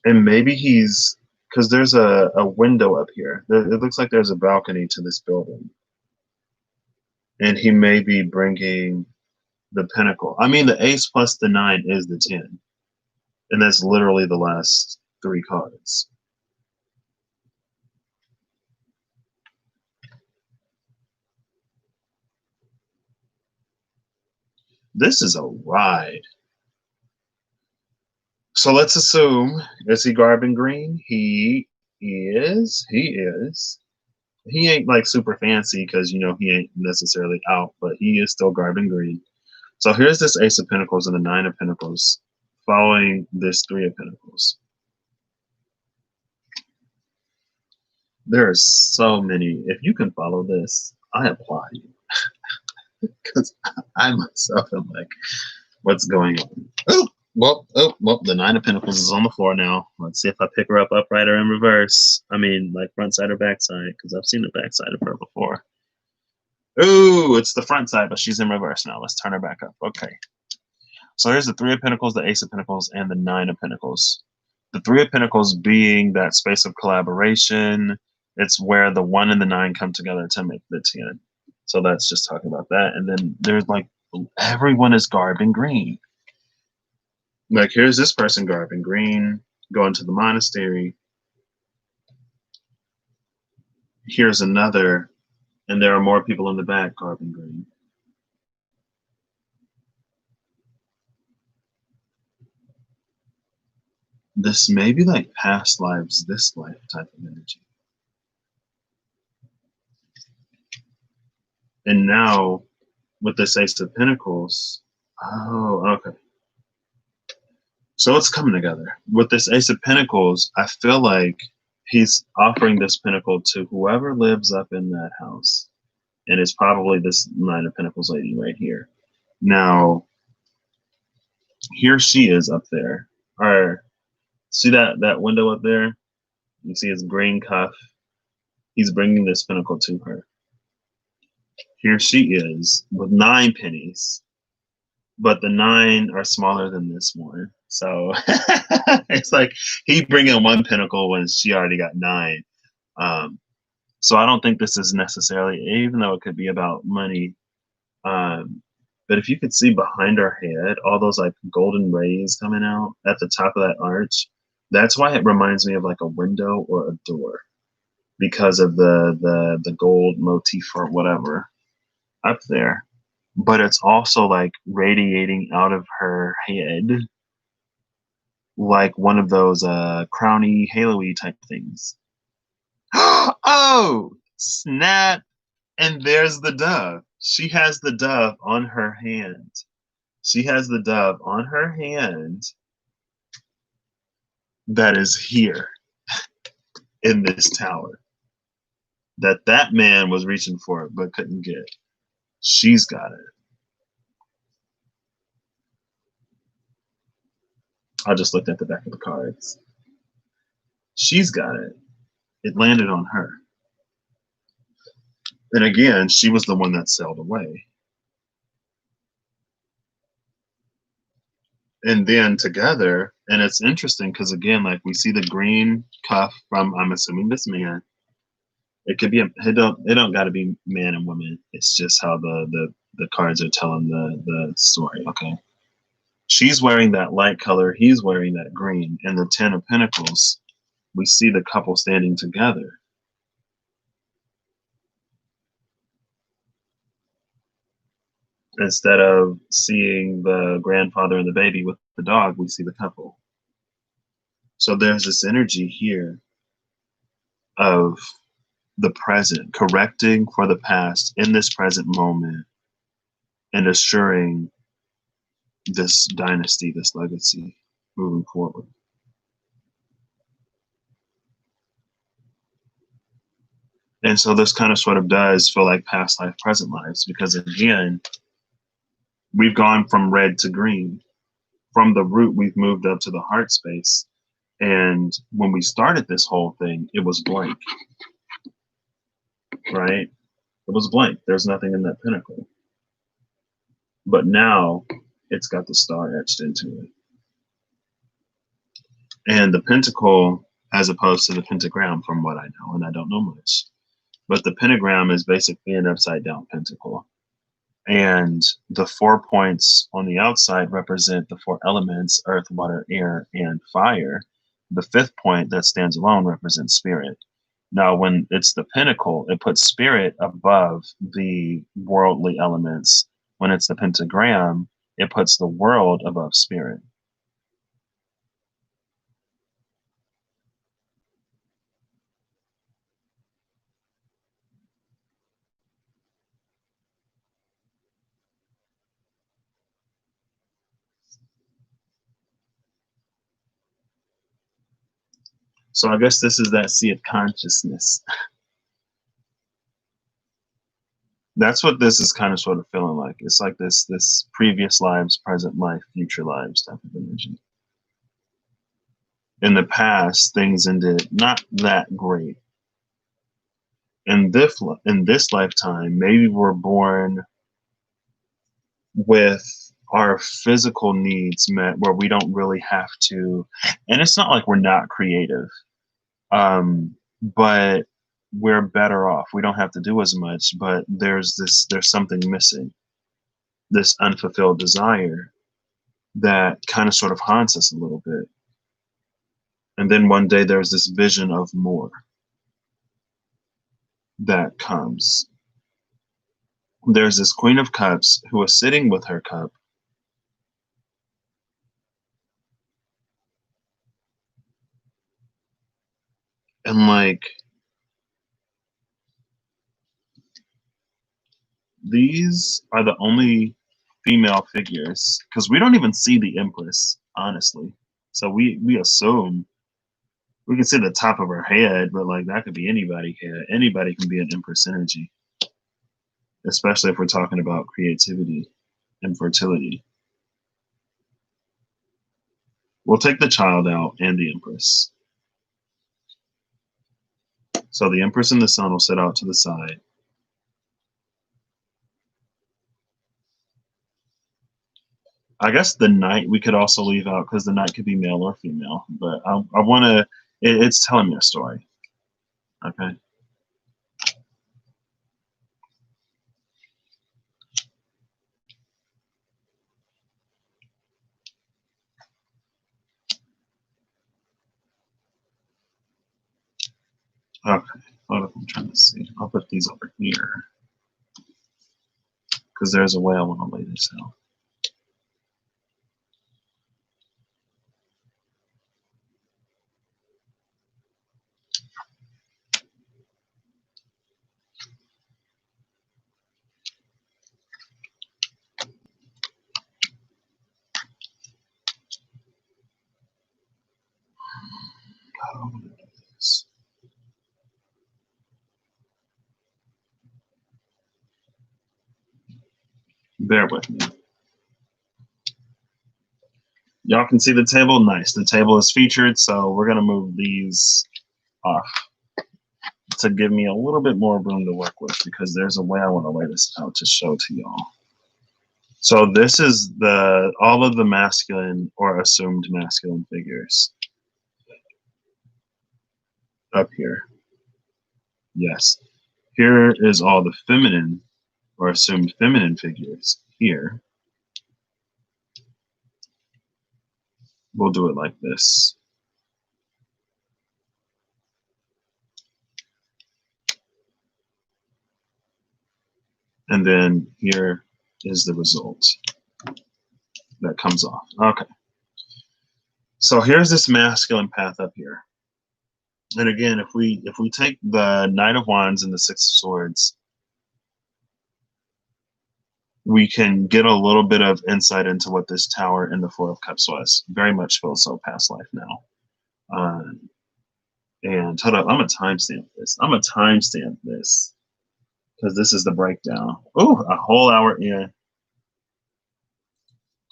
And maybe he's, because there's a window up here. It looks like there's a balcony to this building. And he may be bringing the pinnacle. I mean, the ace plus the nine is the 10. And that's literally the last three cards. This is a ride. So let's assume, is he garbing green? He is. He is. He ain't like super fancy because, you know, he ain't necessarily out, but he is still garbing green. So here's this Ace of Pentacles and the Nine of Pentacles following this Three of Pentacles. There are so many. If you can follow this, I applaud you. Because I myself am like, what's going on? Oh, well, the Nine of Pentacles is on the floor now. Let's see if I pick her up upright or in reverse. I mean, like front side or back side, because I've seen the back side of her before. Ooh, it's the front side, but she's in reverse now. Let's turn her back up. Okay. So here's the Three of Pentacles, the Ace of Pentacles, and the Nine of Pentacles. The Three of Pentacles being that space of collaboration. It's where the 1 and the 9 come together to make the 10. So that's just talking about that. And then there's like, everyone is garbed in green. Like, here's this person garbed in green, going to the monastery. Here's another, and there are more people in the back garbed in green. This may be like past lives, this life type of energy. And now, with this Ace of Pentacles, oh, okay. So it's coming together. With this Ace of Pentacles, I feel like he's offering this pinnacle to whoever lives up in that house. And it's probably this Nine of Pentacles lady right here. Now, here she is up there. Or see that window up there? You see his green cuff. He's bringing this pinnacle to her. Here she is with 9 pennies, but the 9 are smaller than this one. So it's like he bringing 1 pinnacle when she already got 9. So I don't think this is necessarily, even though it could be about money. But if you could see behind her head, all those like golden rays coming out at the top of that arch, that's why it reminds me of like a window or a door because of the gold motif or whatever up there. But it's also like radiating out of her head like one of those crowny halo-y type things. Oh, snap. And there's the dove. She has the dove on her hand. She has the dove on her hand that is here in this tower. That man was reaching for it but couldn't get. She's got it. I just looked at the back of the cards. She's got it. It landed on her. And again, she was the one that sailed away. And then together, and it's interesting because again, like we see the green cuff from, I'm assuming, this man. It could be it don't got to be man and woman. It's just how the cards are telling the story. Okay, she's wearing that light color. He's wearing that green. And the 10 of Pentacles, we see the couple standing together. Instead of seeing the grandfather and the baby with the dog, we see the couple. So there's this energy here of the present, correcting for the past in this present moment and assuring this dynasty, this legacy moving forward. And so this kind of sort of does feel like past life, present lives, because again, we've gone from red to green. From the root, we've moved up to the heart space. And when we started this whole thing, it was blank, right? It was blank. There's nothing in that pinnacle. But now it's got the star etched into it. And the pentacle, as opposed to the pentagram, from what I know, and I don't know much, but the pentagram is basically an upside down pentacle. And the 4 points on the outside represent the 4 elements: earth, water, air, and fire. The 5th point that stands alone represents spirit. Now, when it's the pinnacle, it puts spirit above the worldly elements. When it's the pentagram, it puts the world above spirit. So I guess this is that sea of consciousness. That's what this is kind of sort of feeling like. It's like this previous lives, present life, future lives type of energy. In the past, things ended not that great. In this lifetime, maybe we're born with our physical needs met, where we don't really have to, and it's not like we're not creative, but we're better off. We don't have to do as much, but there's something missing, this unfulfilled desire that kind of sort of haunts us a little bit. And then one day there's this vision of more that comes. There's this Queen of Cups who is sitting with her cup, and like, these are the only female figures, because we don't even see the Empress, honestly. So we assume we can see the top of her head, but like that could be anybody head. Anybody can be an Empress energy, especially if we're talking about creativity and fertility. We'll take the child out and the Empress. So the Empress and the Sun will sit out to the side. I guess the Knight we could also leave out, because the Knight could be male or female. But I want to. It's telling me a story. Okay. Okay. What I'm trying to see. I'll put these over here, because there's a way I want to lay this out. How do I want to do this? Bear with me. Y'all can see the table? Nice. The table is featured, so we're going to move these off to give me a little bit more room to work with, because there's a way I want to lay this out to show to y'all. So this is all of the masculine or assumed masculine figures up here. Yes. Here is all the feminine or assumed feminine figures here. We'll do it like this. And then here is the result that comes off. Okay. So here's this masculine path up here. And again, if we take the Knight of Wands and the Six of Swords, we can get a little bit of insight into what this Tower and the Four of Cups was. Very much feels so past life now. And hold up, I'm gonna timestamp this. I'm gonna timestamp this because this is the breakdown. Oh, a whole hour in.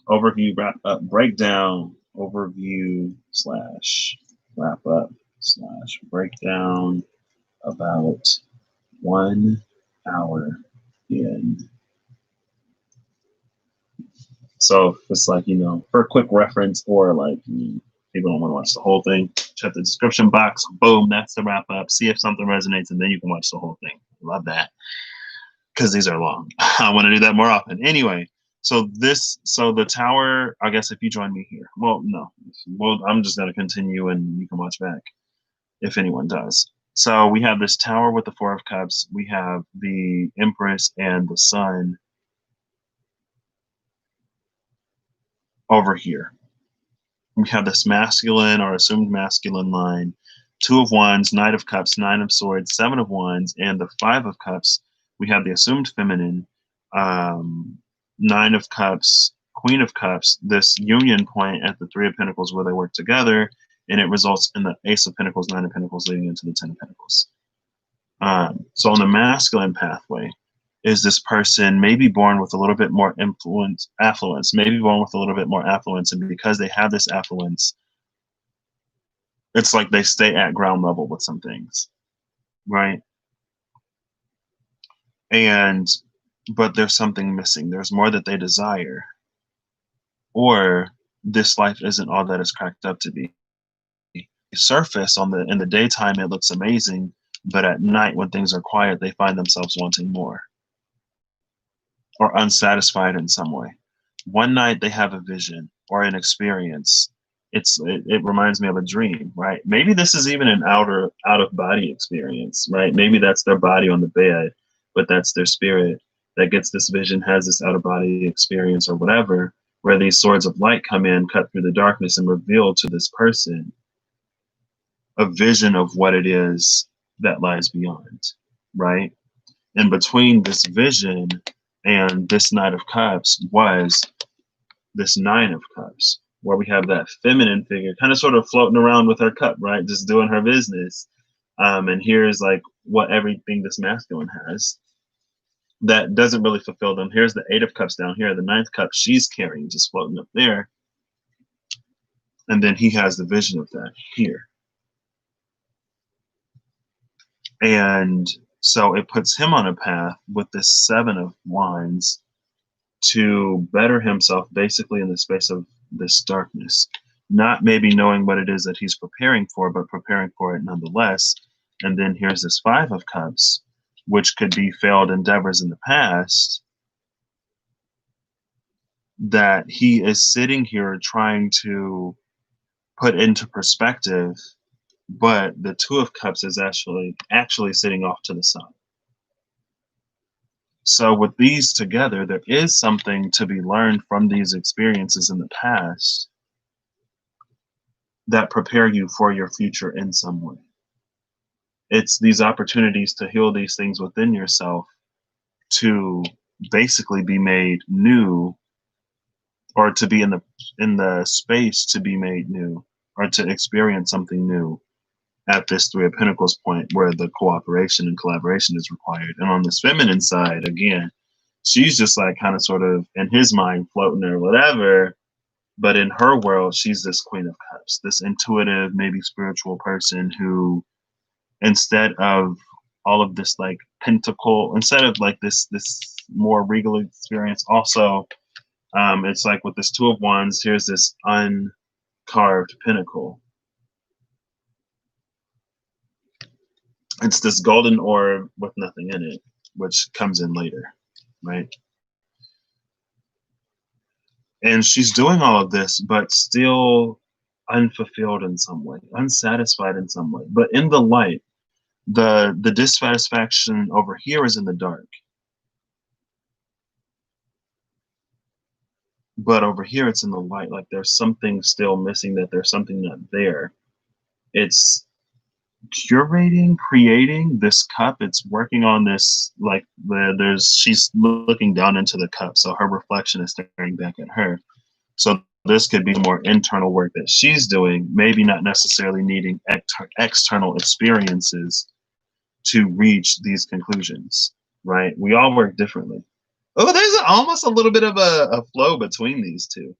Overview, wrap up, breakdown, overview slash wrap up slash breakdown, about 1 hour in. So it's like, for a quick reference, or like people don't want to watch the whole thing, check the description box. Boom, that's the wrap up. See if something resonates, and then you can watch the whole thing. Love that, because these are long. I want to do that more often. Anyway, so the tower, I guess if you join me here, well, no, I'm just going to continue and you can watch back if anyone does. So we have this tower with the Four of Cups. We have the Empress and the Sun over here. We have this masculine or assumed masculine line, Two of Wands, Knight of Cups, Nine of Swords, Seven of Wands, and the Five of Cups. We have the assumed feminine, Nine of Cups, Queen of Cups, this union point at the Three of Pentacles where they work together, and it results in the Ace of Pentacles, Nine of Pentacles leading into the Ten of Pentacles. So on the masculine pathway, is this person maybe born with a little bit more affluence, maybe born with a little bit more affluence, and because they have this affluence, it's like they stay at ground level with some things, right? But there's something missing. There's more that they desire, or this life isn't all that it's cracked up to be. Surface in the daytime, it looks amazing, but at night when things are quiet, they find themselves wanting more or unsatisfied in some way. One night they have a vision or an experience. It reminds me of a dream, right? Maybe this is even an out of body experience, right? Maybe that's their body on the bed, but that's their spirit that gets this vision, has this out of body experience or whatever, where these swords of light come in, cut through the darkness, and reveal to this person a vision of what it is that lies beyond, right? And between this vision and this Knight of Cups was this Nine of Cups, where we have that feminine figure kind of sort of floating around with her cup, right? Just doing her business. And here's like what everything this masculine has that doesn't really fulfill them. Here's the Eight of Cups down here, the Ninth Cup she's carrying, just floating up there. And then he has the vision of that here. And so it puts him on a path with this Seven of Wands to better himself basically in the space of this darkness, not maybe knowing what it is that he's preparing for, but preparing for it nonetheless. And then here's this Five of Cups, which could be failed endeavors in the past, that he is sitting here trying to put into perspective, but the Two of Cups is actually sitting off to the side. So with these together, there is something to be learned from these experiences in the past that prepare you for your future in some way. It's these opportunities to heal these things within yourself, to basically be made new, or to be in the space to be made new, or to experience something new at this Three of Pentacles point where the cooperation and collaboration is required. And on this feminine side, again, she's just like kind of sort of in his mind floating or whatever, but in her world, she's this Queen of Cups, this intuitive, maybe spiritual person who, instead of all of this like pentacle, instead of like this more regal experience, also it's like with this Two of Wands, here's this uncarved pinnacle. It's this golden orb with nothing in it, which comes in later, right? And she's doing all of this, but still unfulfilled in some way, unsatisfied in some way. But in the light, the dissatisfaction over here is in the dark. But over here, it's in the light. Like there's something still missing, that there's something not there. It's curating, creating this cup. It's working on this, like she's looking down into the cup, so her reflection is staring back at her. So this could be more internal work that she's doing, maybe not necessarily needing external experiences to reach these conclusions, right? We all work differently. Oh, there's almost a little bit of a flow between these two.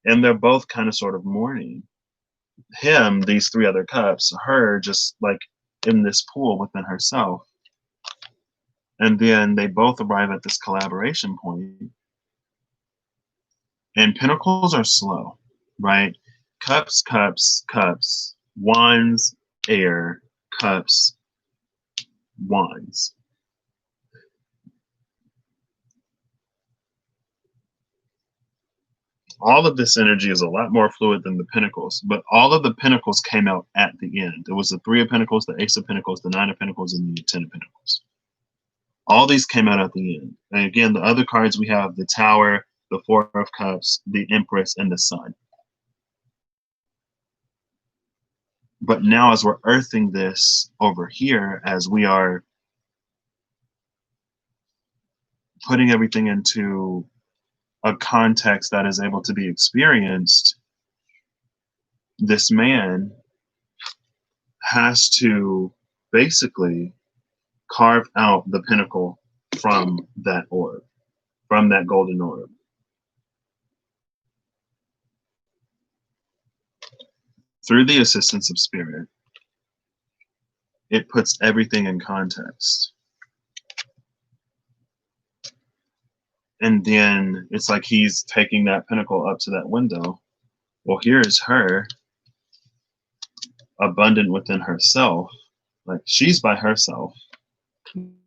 And they're both kind of sort of mourning him, these three other cups, her just like in this pool within herself. And then they both arrive at this collaboration point. And pentacles are slow, right? Cups, cups, cups, wands, air, cups, wands. All of this energy is a lot more fluid than the pentacles, but all of the pentacles came out at the end. It was the three of pentacles, the ace of pentacles, the nine of pentacles, and the 10 of pentacles. All these came out at the end. And again, the other cards we have the tower, the four of cups, the empress, and the sun. But now as we're earthing this over here, as we are putting everything into a context that is able to be experienced, this man has to basically carve out the pinnacle from that orb, from that golden orb. Through the assistance of spirit, it puts everything in context. And then it's like he's taking that pinnacle up to that window. Well, here is her, abundant within herself. Like she's by herself.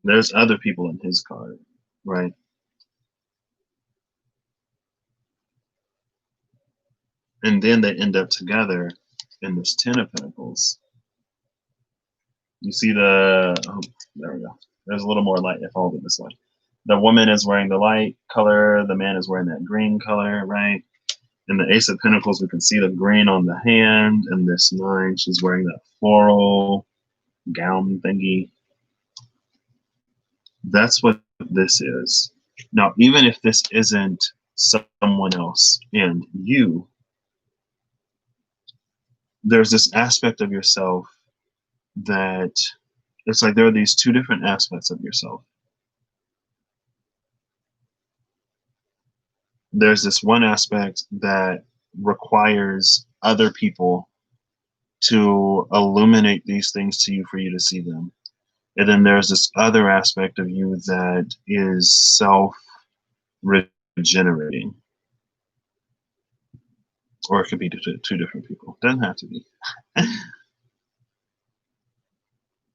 There's other people in his card, right? And then they end up together in this 10 of pentacles. You see oh, there we go. There's a little more light if I hold it this way. The woman is wearing the light color. The man is wearing that green color, right? In the ace of pentacles, we can see the green on the hand. And this 9, she's wearing that floral gown thingy. That's what this is. Now, even if this isn't someone else and you, there's this aspect of yourself that it's like there are these two different aspects of yourself. There's this one aspect that requires other people to illuminate these things to you for you to see them. And then there's this other aspect of you that is self-regenerating. Or it could be two different people. Doesn't have to be.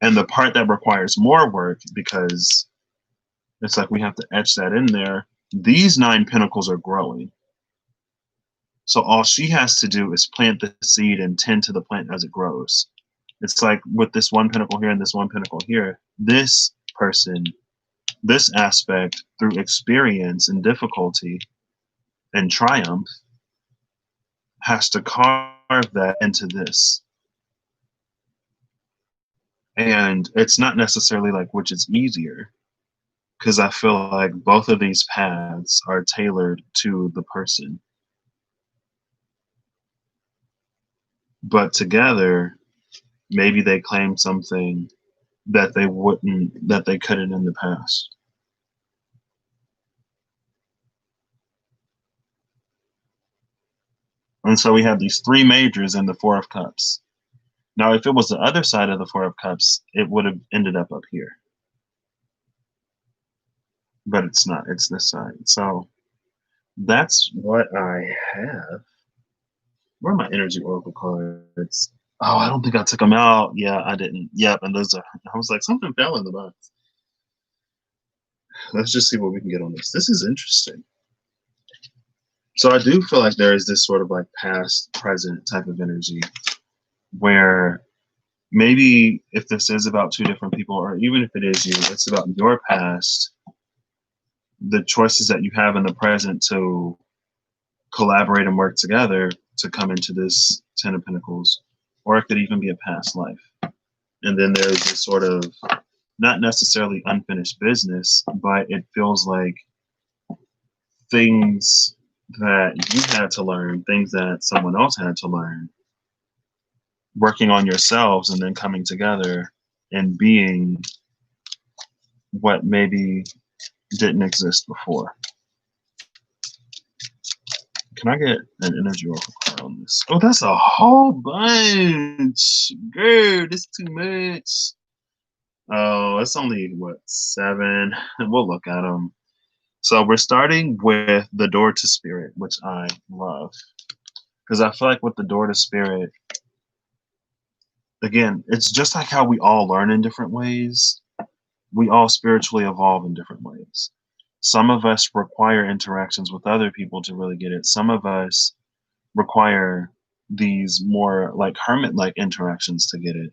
And the part that requires more work, because it's like we have to etch that in there, these 9 pentacles are growing. So all she has to do is plant the seed and tend to the plant as it grows. It's like with this one pentacle here and this one pentacle here, this person, this aspect, through experience and difficulty and triumph, has to carve that into this. And it's not necessarily like which is easier, because I feel like both of these paths are tailored to the person. But together, maybe they claim something that they wouldn't, that they couldn't in the past. And so we have these 3 majors in the 4 of cups. Now, if it was the other side of the 4 of cups, it would have ended up here. But it's not, it's this side. So that's what I have. Where are my energy oracle cards? Oh, I don't think I took them out. Yeah, I didn't. Yep, and those are, I was like, something fell in the box. Let's just see what we can get on this. This is interesting. So I do feel like there is this sort of like past, present type of energy where maybe if this is about 2 different people, or even if it is you, it's about your past, the choices that you have in the present to collaborate and work together to come into this 10 of Pentacles, or it could even be a past life. And then there's this sort of, not necessarily unfinished business, but it feels like things that you had to learn, things that someone else had to learn, working on yourselves and then coming together and being what maybe didn't exist before. Can I get an energy oracle card on this? Oh, that's a whole bunch. Girl, this too much. Oh, it's only what, 7? We'll look at them. So we're starting with the door to spirit, which I love. Because I feel like with the door to spirit, again, it's just like how we all learn in different ways. We all spiritually evolve in different ways. Some of us require interactions with other people to really get it. Some of us require these more like hermit-like interactions to get it.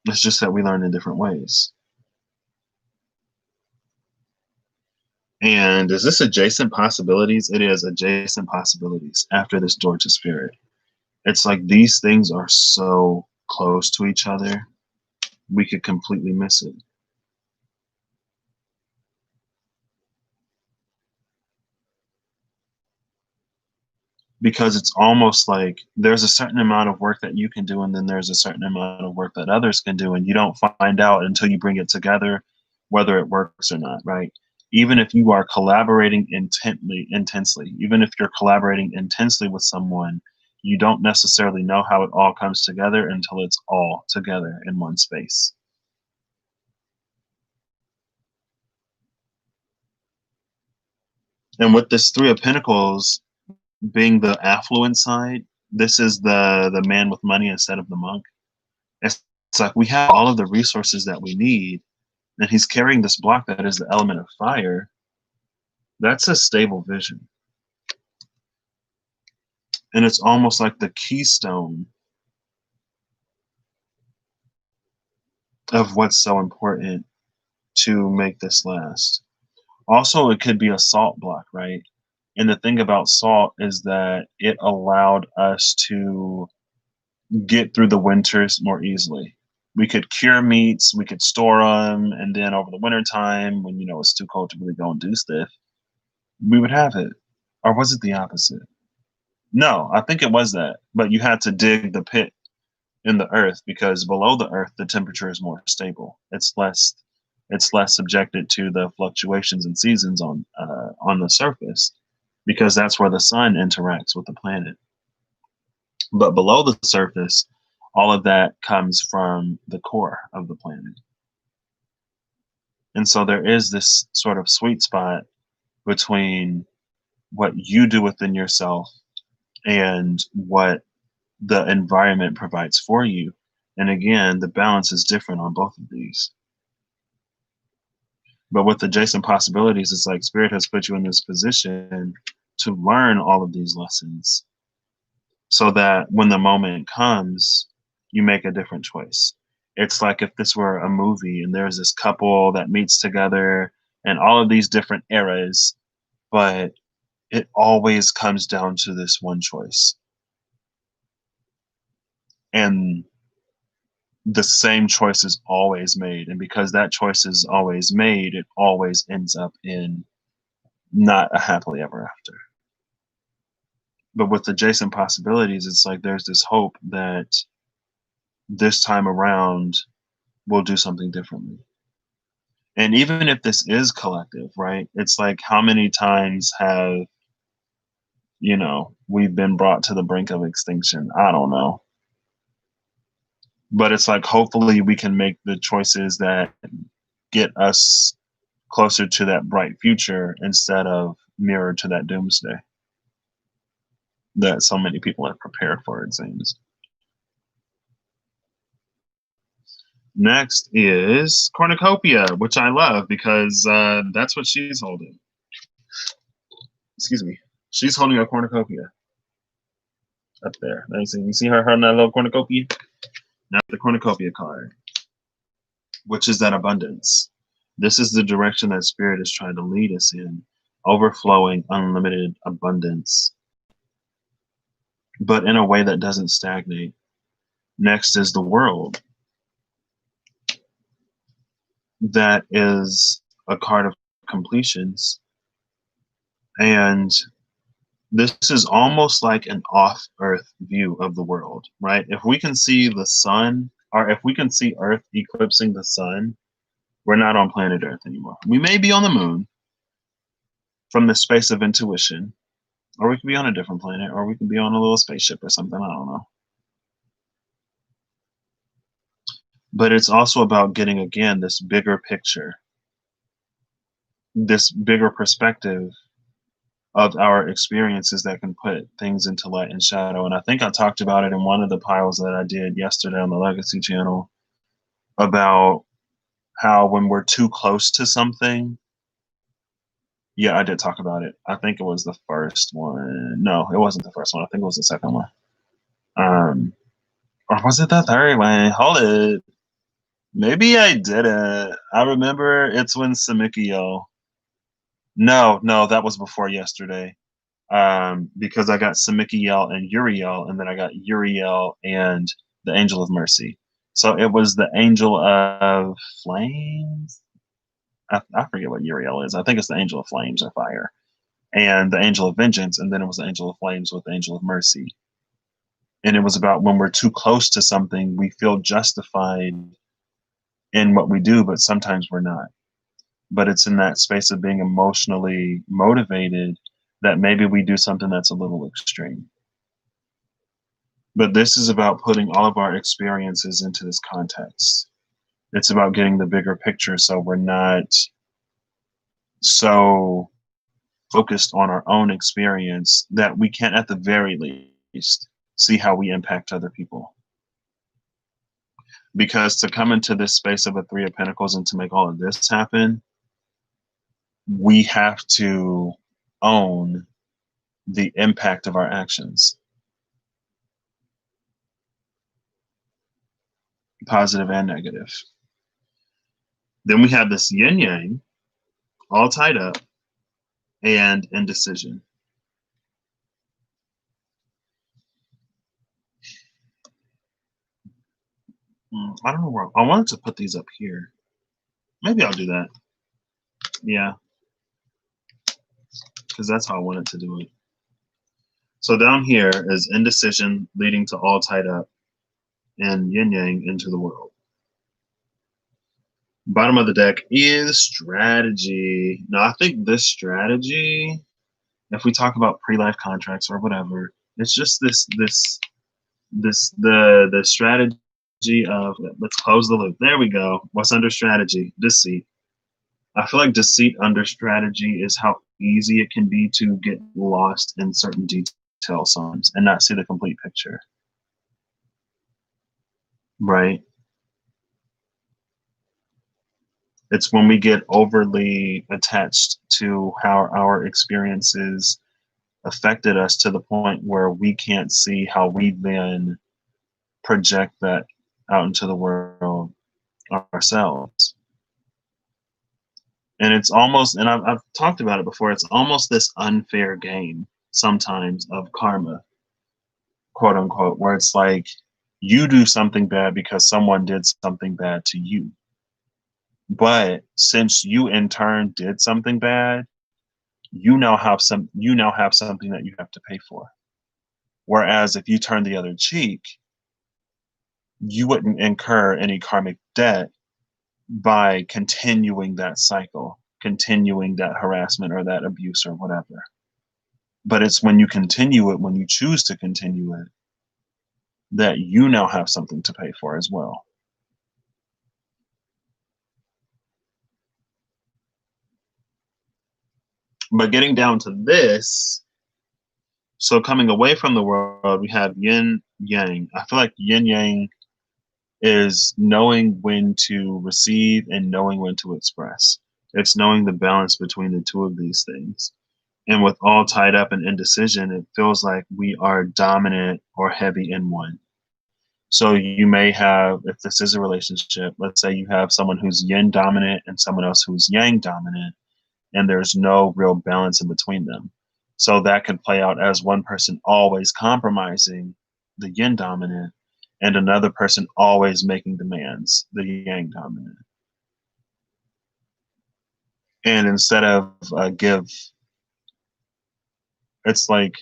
It's just that we learn in different ways. And is this adjacent possibilities? It is adjacent possibilities after this door to spirit. It's like these things are so close to each other, we could completely miss it. Because it's almost like there's a certain amount of work that you can do, and then there's a certain amount of work that others can do, and you don't find out until you bring it together whether it works or not, right? Even if you are collaborating intensely, even if you're collaborating intensely with someone, you don't necessarily know how it all comes together until it's all together in one space. And with this Three of Pentacles being the affluent side, this is the man with money instead of the monk. It's like we have all of the resources that we need, and he's carrying this block that is the element of fire. That's a stable vision. And it's almost like the keystone of what's so important to make this last. Also, it could be a salt block, right? And the thing about salt is that it allowed us to get through the winters more easily. We could cure meats, we could store them, and then over the winter time, when it's too cold to really go and do stuff, we would have it. Or was it the opposite? No, I think it was that. But you had to dig the pit in the earth because below the earth the temperature is more stable. It's less subjected to the fluctuations and seasons on the surface because that's where the sun interacts with the planet. But below the surface, all of that comes from the core of the planet. And so there is this sort of sweet spot between what you do within yourself and what the environment provides for you. And again, the balance is different on both of these. But with adjacent possibilities, it's like spirit has put you in this position to learn all of these lessons so that when the moment comes, you make a different choice. It's like if this were a movie and there's this couple that meets together and all of these different eras, but it always comes down to this one choice. And the same choice is always made. And because that choice is always made, it always ends up in not a happily ever after. But with adjacent possibilities, it's like there's this hope that this time around we'll do something differently. And even if this is collective, right? It's like how many times have, we've been brought to the brink of extinction? I don't know. But it's like hopefully we can make the choices that get us closer to that bright future instead of mirror to that doomsday that so many people are prepared for, it seems. Next is cornucopia, which I love because that's what she's holding. Excuse me. She's holding a cornucopia up there. You see her holding that little cornucopia? Now the cornucopia card, which is that abundance. This is the direction that spirit is trying to lead us in, overflowing, unlimited abundance, but in a way that doesn't stagnate. Next is the world. That is a card of completions, And this is almost like an off Earth view of the world, right? If we can see the sun, or if we can see Earth eclipsing the sun, we're not on planet Earth anymore. We may be on the moon from the space of intuition, or we could be on a different planet, or we could be on a little spaceship or something. I don't know. But it's also about getting, again, this bigger picture, this bigger perspective of our experiences that can put things into light and shadow. And I think I talked about it in one of the piles that I did yesterday on the Legacy channel about how when we're too close to something, yeah, I did talk about it. I think it was the first one. No, it wasn't the first one. I think it was the second one. Um, or was it the third one? Hold it. Maybe I didn't. I remember it's when Samikio. No, that was before yesterday. Because I got Samikiel and Uriel, and then I got Uriel and the Angel of Mercy. So it was the Angel of Flames. I forget what Uriel is. I think it's the Angel of Flames or Fire, and the Angel of Vengeance, and then it was the Angel of Flames with the Angel of Mercy. And it was about when we're too close to something, we feel justified in what we do, but sometimes we're not. But it's in that space of being emotionally motivated that maybe we do something that's a little extreme. But this is about putting all of our experiences into this context. It's about getting the bigger picture so we're not so focused on our own experience that we can, at the very least, see how we impact other people. Because to come into this space of a Three of Pentacles and to make all of this happen, we have to own the impact of our actions, positive and negative. Then we have this yin yang, all tied up, and indecision. I don't know where I wanted to put these up here. Maybe I'll do that. Yeah, because that's how I wanted to do it. So down here is indecision leading to all tied up and yin yang into the world. Bottom of the deck is strategy. Now I think this strategy, if we talk about pre-life contracts or whatever, it's just the strategy of, let's close the loop. There we go. What's under strategy? Deceit. I feel like deceit under strategy is how easy it can be to get lost in certain details sometimes and not see the complete picture. Right? It's when we get overly attached to how our experiences affected us to the point where we can't see how we then project that out into the world ourselves. And it's almost, and I've talked about it before, it's almost this unfair game sometimes of karma, quote unquote, where it's like you do something bad because someone did something bad to you. But since you in turn did something bad, you now have something that you have to pay for. Whereas if you turn the other cheek, you wouldn't incur any karmic debt by continuing that cycle, continuing that harassment or that abuse or whatever. But it's when you continue it, when you choose to continue it, that you now have something to pay for as well. But getting down to this, so coming away from the world, we have yin yang. I feel like yin yang is knowing when to receive and knowing when to express. It's knowing the balance between the two of these things. And with all tied up in indecision, it feels like we are dominant or heavy in one. So you may have, if this is a relationship, let's say you have someone who's yin dominant and someone else who's yang dominant, and there's no real balance in between them. So that could play out as one person always compromising, the yin dominant, and another person always making demands, the yang dominant. And instead of give It's like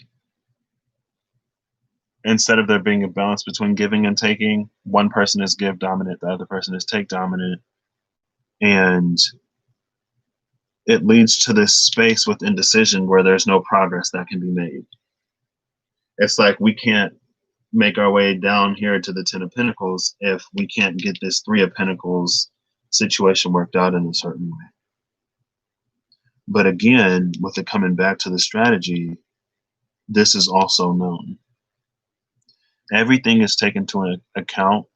instead of there being a balance between giving and taking, one person is give dominant, the other person is take dominant, and it leads to this space with indecision where there's no progress that can be made. It's like we can't make our way down here to the Ten of Pentacles if we can't get this Three of Pentacles situation worked out in a certain way. But again, with it coming back to the strategy, this is also known. Everything is taken into account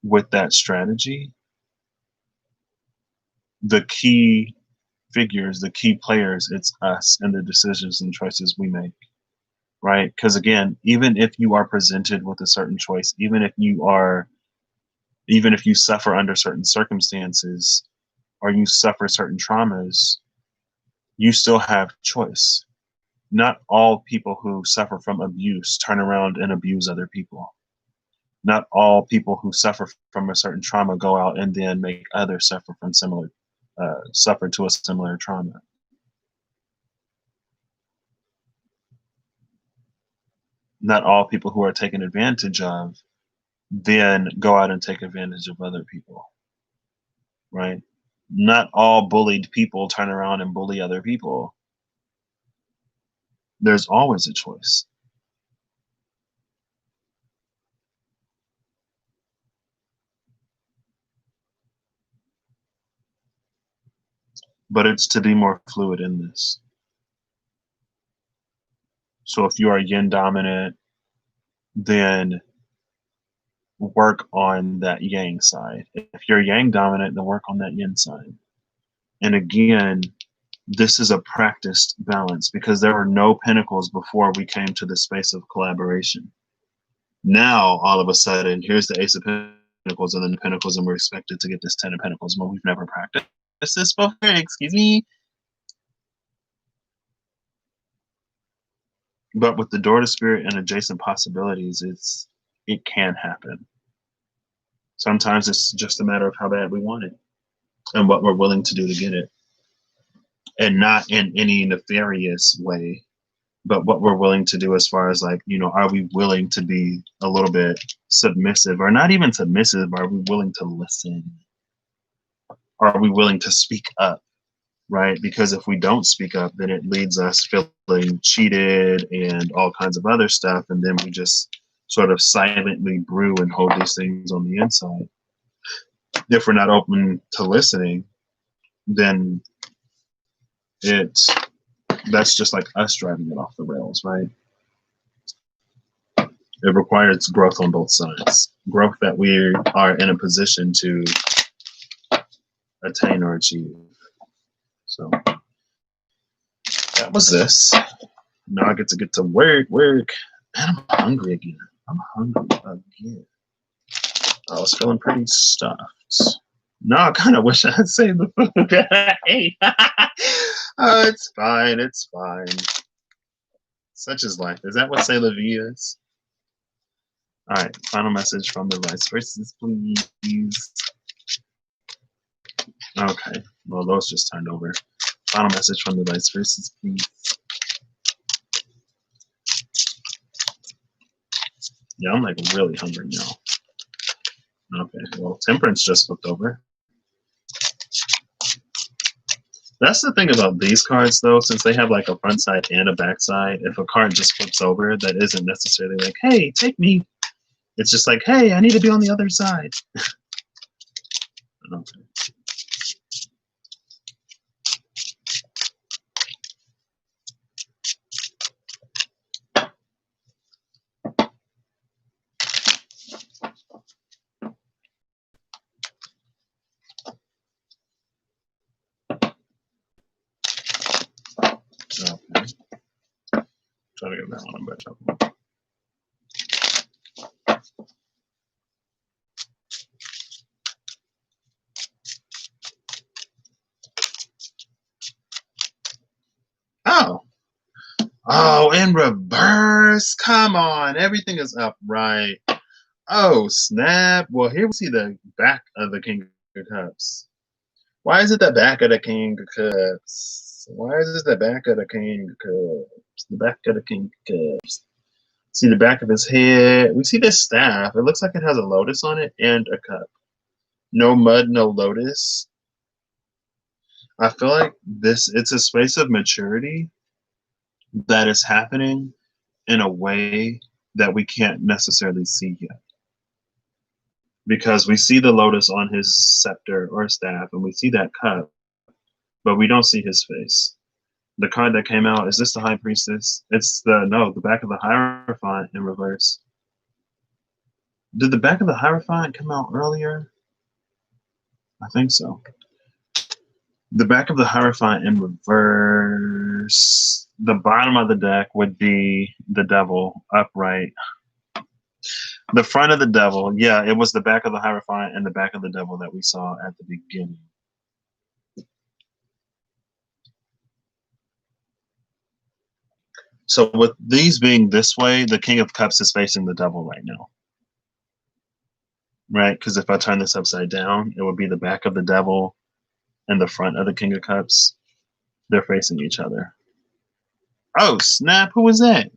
with that strategy. The key figures, the key players, it's us and the decisions and choices we make, right? Because again, even if you are presented with a certain choice, even if you suffer under certain circumstances or you suffer certain traumas, you still have choice. Not all people who suffer from abuse turn around and abuse other people. Not all people who suffer from a certain trauma go out and then make others suffer from suffer to a similar trauma. Not all people who are taken advantage of then go out and take advantage of other people, right? Not all bullied people turn around and bully other people. There's always a choice. But it's to be more fluid in this. So if you are yin dominant, then work on that yang side. If you're yang dominant, then work on that yin side. And again, this is a practiced balance because there were no pentacles before we came to the space of collaboration. Now, all of a sudden, here's the Ace of Pentacles and then the Pentacles, and we're expected to get this Ten of Pentacles. But we've never practiced this before. Excuse me. But with the door to spirit and adjacent possibilities, it can happen. Sometimes it's just a matter of how bad we want it and what we're willing to do to get it. And not in any nefarious way, but what we're willing to do as far as like, are we willing to be a little bit submissive, or not even submissive? Are we willing to listen? Are we willing to speak up? Right? Because if we don't speak up, then it leads us feeling cheated and all kinds of other stuff. And then we just sort of silently brew and hold these things on the inside. If we're not open to listening, then that's just like us driving it off the rails, right? It requires growth on both sides. Growth that we are in a position to attain or achieve. So that was this. Now I get to work. And I'm hungry again. I was feeling pretty stuffed. Now I kind of wish I had saved the food that I ate. Oh, it's fine. It's fine. Such is life. Is that what C'est la vie is? All right. Final message from the vice versa, please. Okay. Well, those just turned over. Final message from the vice versa, please. Yeah, I'm like really hungry now. Okay. Well, temperance just flipped over. That's the thing about these cards, though, since they have like a front side and a back side. If a card just flips over, that isn't necessarily like, hey, take me. It's just like, hey, I need to be on the other side. Okay. Okay. Try to get that one on better. Oh, in reverse. Come on. Everything is upright. Oh, snap. Well, here we see the back of the King of Cups. Why is it the back of the King of Cups? Why is it the back of the King of Cups? Cups. The back of the King of Cups. See the back of his head. We see this staff. It looks like it has a lotus on it and a cup. No mud, no lotus. I feel like it's a space of maturity that is happening in a way that we can't necessarily see yet. Because we see the lotus on his scepter or staff, and we see that cup, but we don't see his face. The card that came out, is this the High Priestess? It's the back of the Hierophant in reverse. Did the back of the Hierophant come out earlier? I think so. The back of the Hierophant in reverse. The bottom of the deck would be the Devil upright. The front of the Devil, yeah, it was the back of the Hierophant and the back of the Devil that we saw at the beginning. So with these being this way, the King of Cups is facing the Devil right now. Right? Because if I turn this upside down, it would be the back of the Devil and the front of the King of Cups. They're facing each other. Oh, snap. Who was that?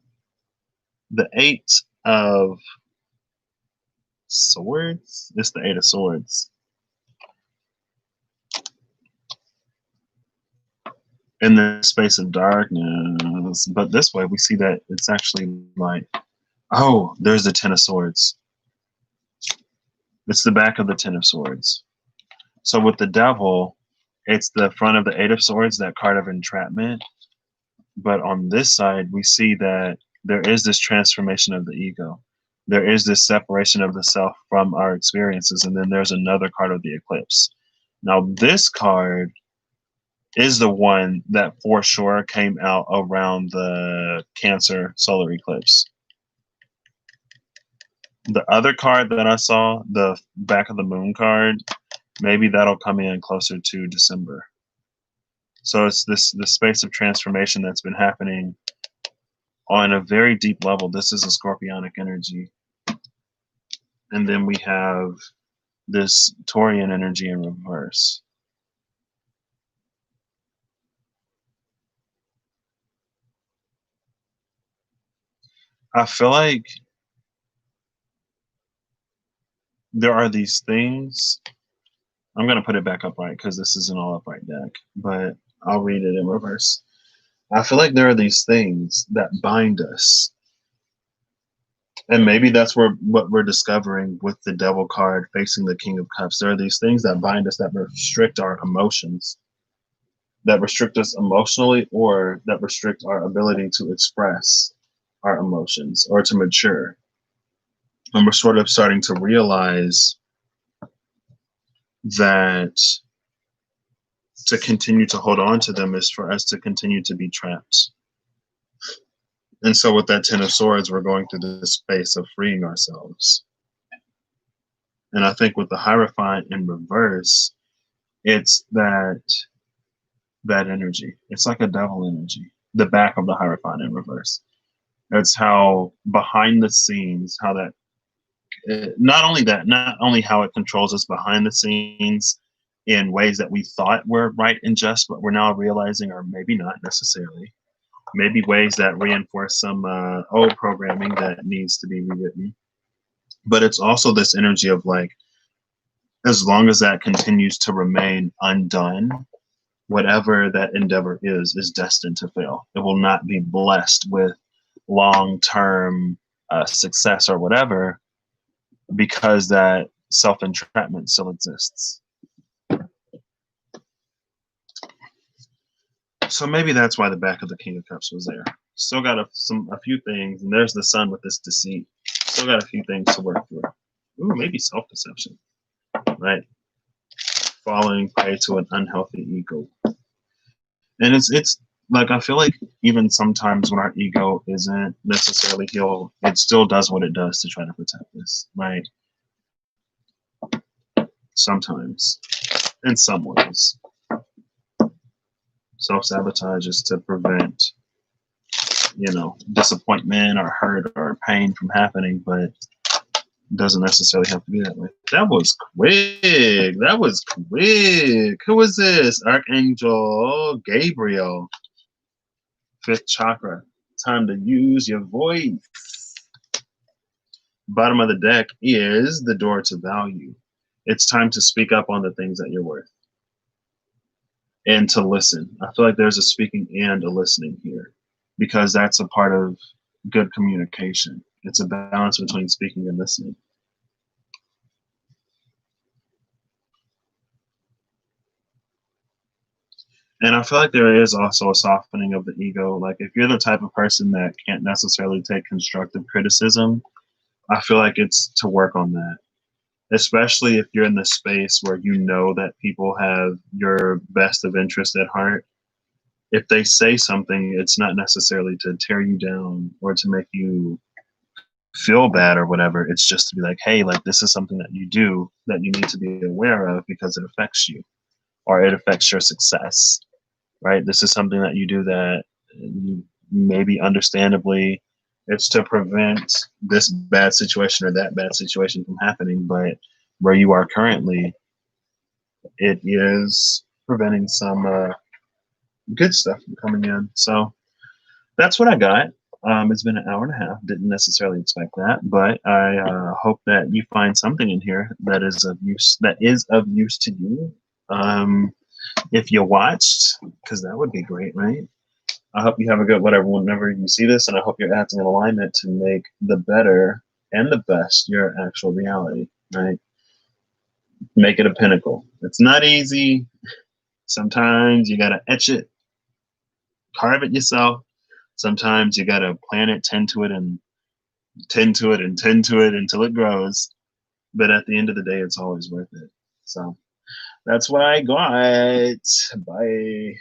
The Eight of Swords? It's the Eight of Swords. In the space of darkness. But this way, we see that it's actually like, oh, there's the Ten of Swords. It's the back of the Ten of Swords. So with the Devil, it's the front of the Eight of Swords, that card of entrapment. But on this side, we see that there is this transformation of the ego. There is this separation of the self from our experiences. And then there's another card of the eclipse. Now, this card is the one that for sure came out around the Cancer solar eclipse. The other card that I saw, the back of the Moon card, maybe that'll come in closer to December. So it's the space of transformation that's been happening on a very deep level. This is a scorpionic energy. And then we have this Taurian energy in reverse. I feel like there are these things. I'm going to put it back upright because this is an all upright deck, but I'll read it in reverse. I feel like there are these things that bind us. And maybe that's what we're discovering with the Devil card facing the King of Cups. There are these things that bind us, that restrict our emotions, that restrict us emotionally, or that restrict our ability to express our emotions or to mature. And we're sort of starting to realize that to continue to hold on to them is for us to continue to be trapped. And so with that Ten of Swords, we're going through this space of freeing ourselves. And I think with the Hierophant in reverse, it's that energy. It's like a devil energy, the back of the Hierophant in reverse. That's how behind the scenes, how that, not only how it controls us behind the scenes in ways that we thought were right and just, but we're now realizing are maybe not necessarily. Maybe ways that reinforce some old programming that needs to be rewritten. But it's also this energy of like, as long as that continues to remain undone, whatever that endeavor is destined to fail. It will not be blessed with long-term success or whatever, because that self-entrapment still exists. So maybe that's why the back of the King of Cups was there. Still got a few things, and there's the Sun with this deceit. Still got a few things to work through. Ooh, maybe self-deception, right? Falling prey to an unhealthy ego. And it's like, I feel like even sometimes when our ego isn't necessarily healed, it still does what it does to try to protect us, right? Sometimes, in some ways. Self-sabotage is to prevent, disappointment or hurt or pain from happening, but it doesn't necessarily have to be that way. That was quick. That was quick. Who was this? Archangel Gabriel. 5th chakra. time to use your voice. Bottom of the deck is the door to value. It's time to speak up on the things that you're worth and to listen. I feel like there's a speaking and a listening here because that's a part of good communication. It's a balance between speaking and listening. And I feel like there is also a softening of the ego. Like if you're the type of person that can't necessarily take constructive criticism, I feel like it's to work on that, especially if you're in the space where you know that people have your best of interest at heart. If they say something, it's not necessarily to tear you down or to make you feel bad or whatever. It's just to be like, hey, like this is something that you do that you need to be aware of because it affects you or it affects your success, right? This is something that you do that maybe understandably it's to prevent this bad situation or that bad situation from happening, but where you are currently, it is preventing some good stuff from coming in. So that's what I got. It's been an hour and a half. Didn't necessarily expect that, but I hope that you find something in here that is of use. That is of use to you. If you watched, because that would be great, right? I hope you have a good whatever whenever you see this, and I hope you're acting in alignment to make the better and the best your actual reality, right? Make it a pinnacle. It's not easy. Sometimes you gotta etch it, carve it yourself. Sometimes you gotta plant it, tend to it, and tend to it, and tend to it until it grows. But at the end of the day, it's always worth it. So that's what I got. Bye.